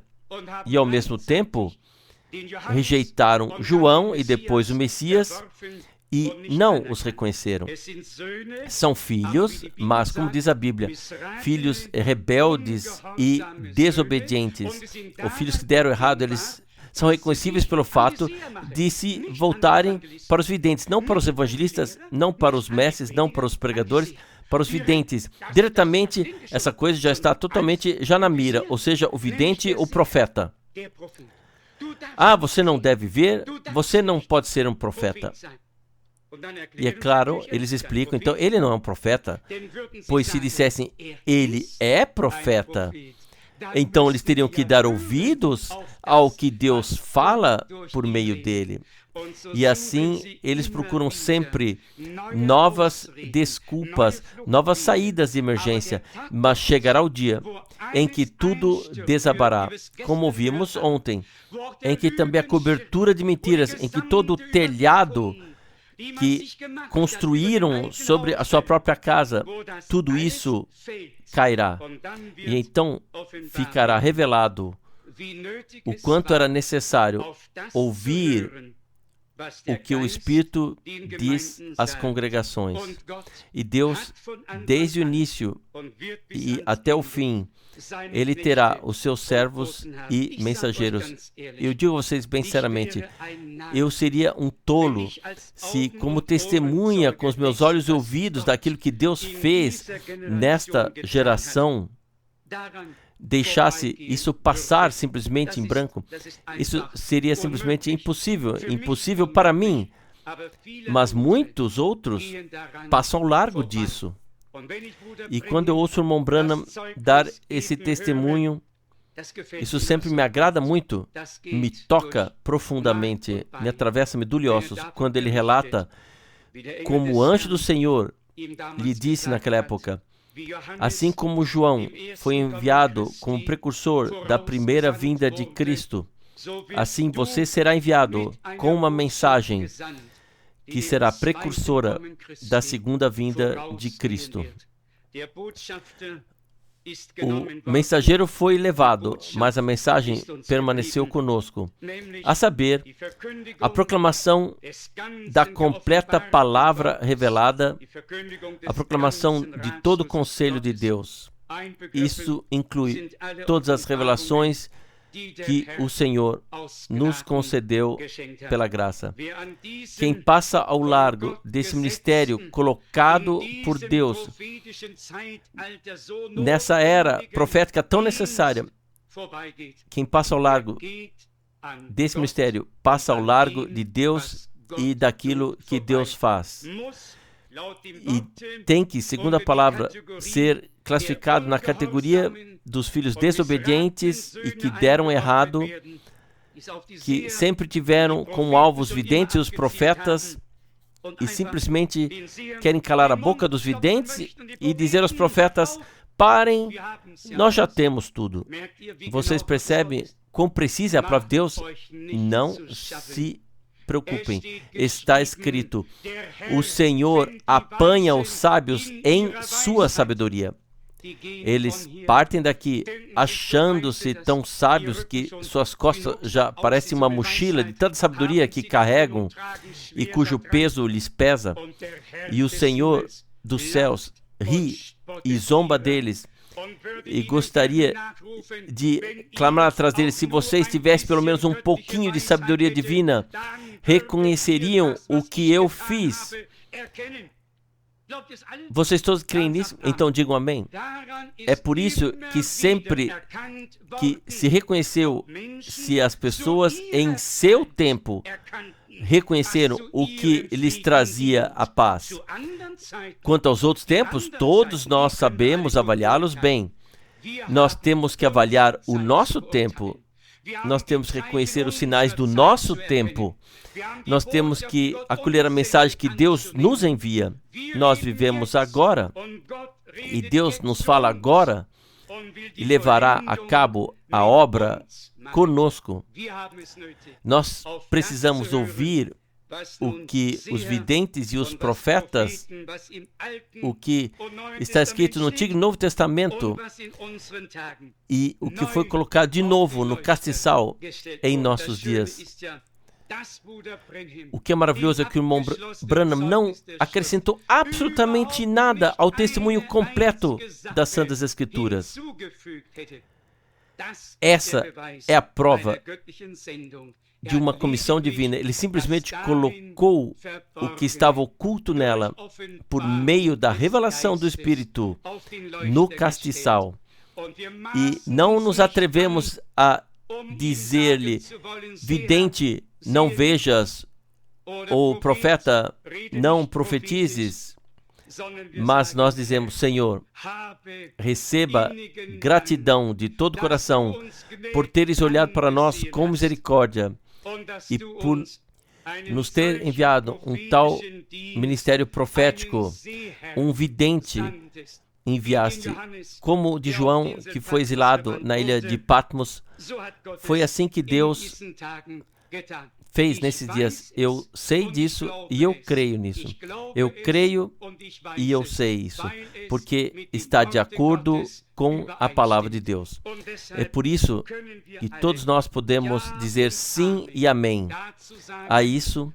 E ao mesmo tempo, rejeitaram João e depois o Messias e não os reconheceram. São filhos, mas, como diz a Bíblia, filhos rebeldes e desobedientes, ou filhos que deram errado, eles são reconhecíveis pelo fato de se voltarem para os videntes, não para os evangelistas, não para os mestres, não para os pregadores, para os videntes. Diretamente, essa coisa já está totalmente já na mira, ou seja, o vidente, o profeta. Ah, você não deve ver, você não pode ser um profeta. E é claro, eles explicam, então, ele não é um profeta, pois se dissessem, ele é profeta, então eles teriam que dar ouvidos ao que Deus fala por meio dele. E assim, eles procuram sempre novas desculpas, novas saídas de emergência, mas chegará o dia em que tudo desabará, como vimos ontem, em que também a cobertura de mentiras, em que todo o telhado que construíram sobre a sua própria casa, tudo isso cairá. E então ficará revelado o quanto era necessário ouvir o que o Espírito diz às congregações. E Deus, desde o início e até o fim, Ele terá os seus servos e mensageiros. Eu digo a vocês bem sinceramente, eu seria um tolo se, como testemunha com os meus olhos e ouvidos daquilo que Deus fez nesta geração, deixasse isso passar simplesmente em branco. Isso seria simplesmente impossível. Impossível para mim. Mas muitos outros passam ao largo disso. E quando eu ouço o irmão Branham dar esse testemunho, isso sempre me agrada muito, me toca profundamente, me atravessa medula e ossos, quando ele relata como o anjo do Senhor lhe disse naquela época, assim como João foi enviado como precursor da primeira vinda de Cristo, assim você será enviado com uma mensagem que será precursora da segunda vinda de Cristo. O mensageiro foi levado, mas a mensagem permaneceu conosco, a saber, a proclamação da completa palavra revelada, a proclamação de todo o conselho de Deus. Isso inclui todas as revelações que o Senhor nos concedeu pela graça. Quem passa ao largo desse ministério colocado por Deus nessa era profética tão necessária, Quem passa ao largo desse mistério passa ao largo de Deus e daquilo que Deus faz. E tem que, segundo a palavra, ser classificado na categoria dos filhos desobedientes e que deram errado, que sempre tiveram como alvo os videntes e os profetas e simplesmente querem calar a boca dos videntes e dizer aos profetas: parem, nós já temos tudo. Vocês percebem quão precisa é a palavra de Deus? Não se preocupem. Está escrito: o Senhor apanha os sábios em sua sabedoria. Eles partem daqui achando-se tão sábios que suas costas já parecem uma mochila de tanta sabedoria que carregam e cujo peso lhes pesa. E o Senhor dos céus ri e zomba deles e gostaria de clamar atrás deles: se vocês tivessem pelo menos um pouquinho de sabedoria divina, reconheceriam o que eu fiz. Vocês todos creem nisso? Então digam amém. É por isso que sempre que se reconheceu, se as pessoas em seu tempo reconheceram o que lhes trazia a paz. Quanto aos outros tempos, todos nós sabemos avaliá-los bem. Nós temos que avaliar o nosso tempo. Nós temos que reconhecer os sinais do nosso tempo. Nós temos que acolher a mensagem que Deus nos envia. Nós vivemos agora e Deus nos fala agora e levará a cabo a obra conosco. Nós precisamos ouvir o que os videntes e os profetas, o que está escrito no Antigo e Novo Testamento e o que foi colocado de novo no castiçal em nossos dias. O que é maravilhoso é que o irmão Branham não acrescentou absolutamente nada ao testemunho completo das Santas Escrituras. Essa é a prova de uma comissão divina. Ele simplesmente colocou o que estava oculto nela por meio da revelação do Espírito no castiçal. E não nos atrevemos a dizer-lhe: vidente, não vejas, ou profeta, não profetizes. Mas nós dizemos: Senhor, receba gratidão de todo o coração por teres olhado para nós com misericórdia e por nos ter enviado um tal ministério profético, um vidente enviaste, como o de João, que foi exilado na ilha de Patmos. Foi assim que Deus fez nesses dias. Eu sei disso e eu creio nisso. Eu creio e eu sei isso, porque está de acordo com a palavra de Deus. É por isso que todos nós podemos dizer sim e amém a isso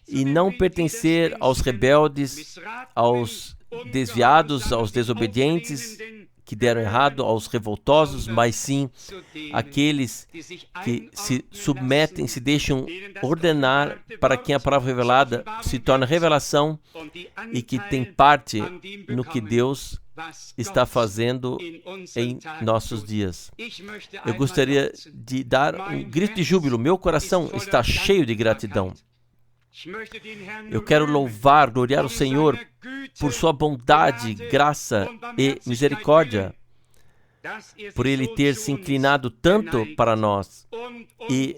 e não pertencer aos rebeldes, aos desviados, aos desobedientes que deram errado, aos revoltosos, mas sim aqueles que se submetem, se deixam ordenar para quem a palavra revelada se torna revelação e que tem parte no que Deus está fazendo em nossos dias. Eu gostaria de dar um grito de júbilo. Meu coração está cheio de gratidão. Eu quero louvar, gloriar o Senhor por sua bondade, graça e misericórdia, por Ele ter se inclinado tanto para nós e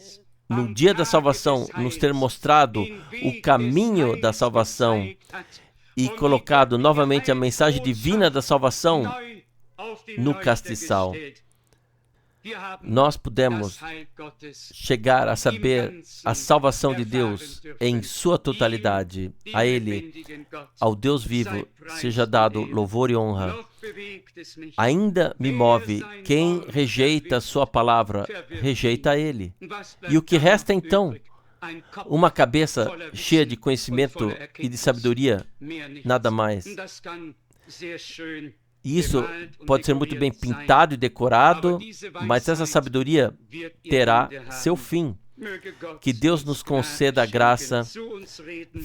no dia da salvação nos ter mostrado o caminho da salvação e colocado novamente a mensagem divina da salvação no castiçal. Nós podemos chegar a saber a salvação de Deus em sua totalidade. A Ele, ao Deus vivo, seja dado louvor e honra. Ainda me move quem rejeita sua palavra, rejeita a Ele. E o que resta então? Uma cabeça cheia de conhecimento e de sabedoria, nada mais. Isso pode ser muito bem pintado e decorado, mas essa sabedoria terá seu fim. Que Deus nos conceda a graça,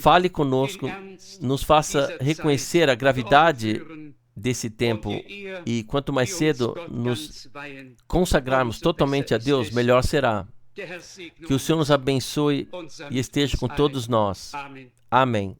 fale conosco, nos faça reconhecer a gravidade desse tempo. E quanto mais cedo nos consagrarmos totalmente a Deus, melhor será. Que o Senhor nos abençoe e esteja com todos nós. Amém.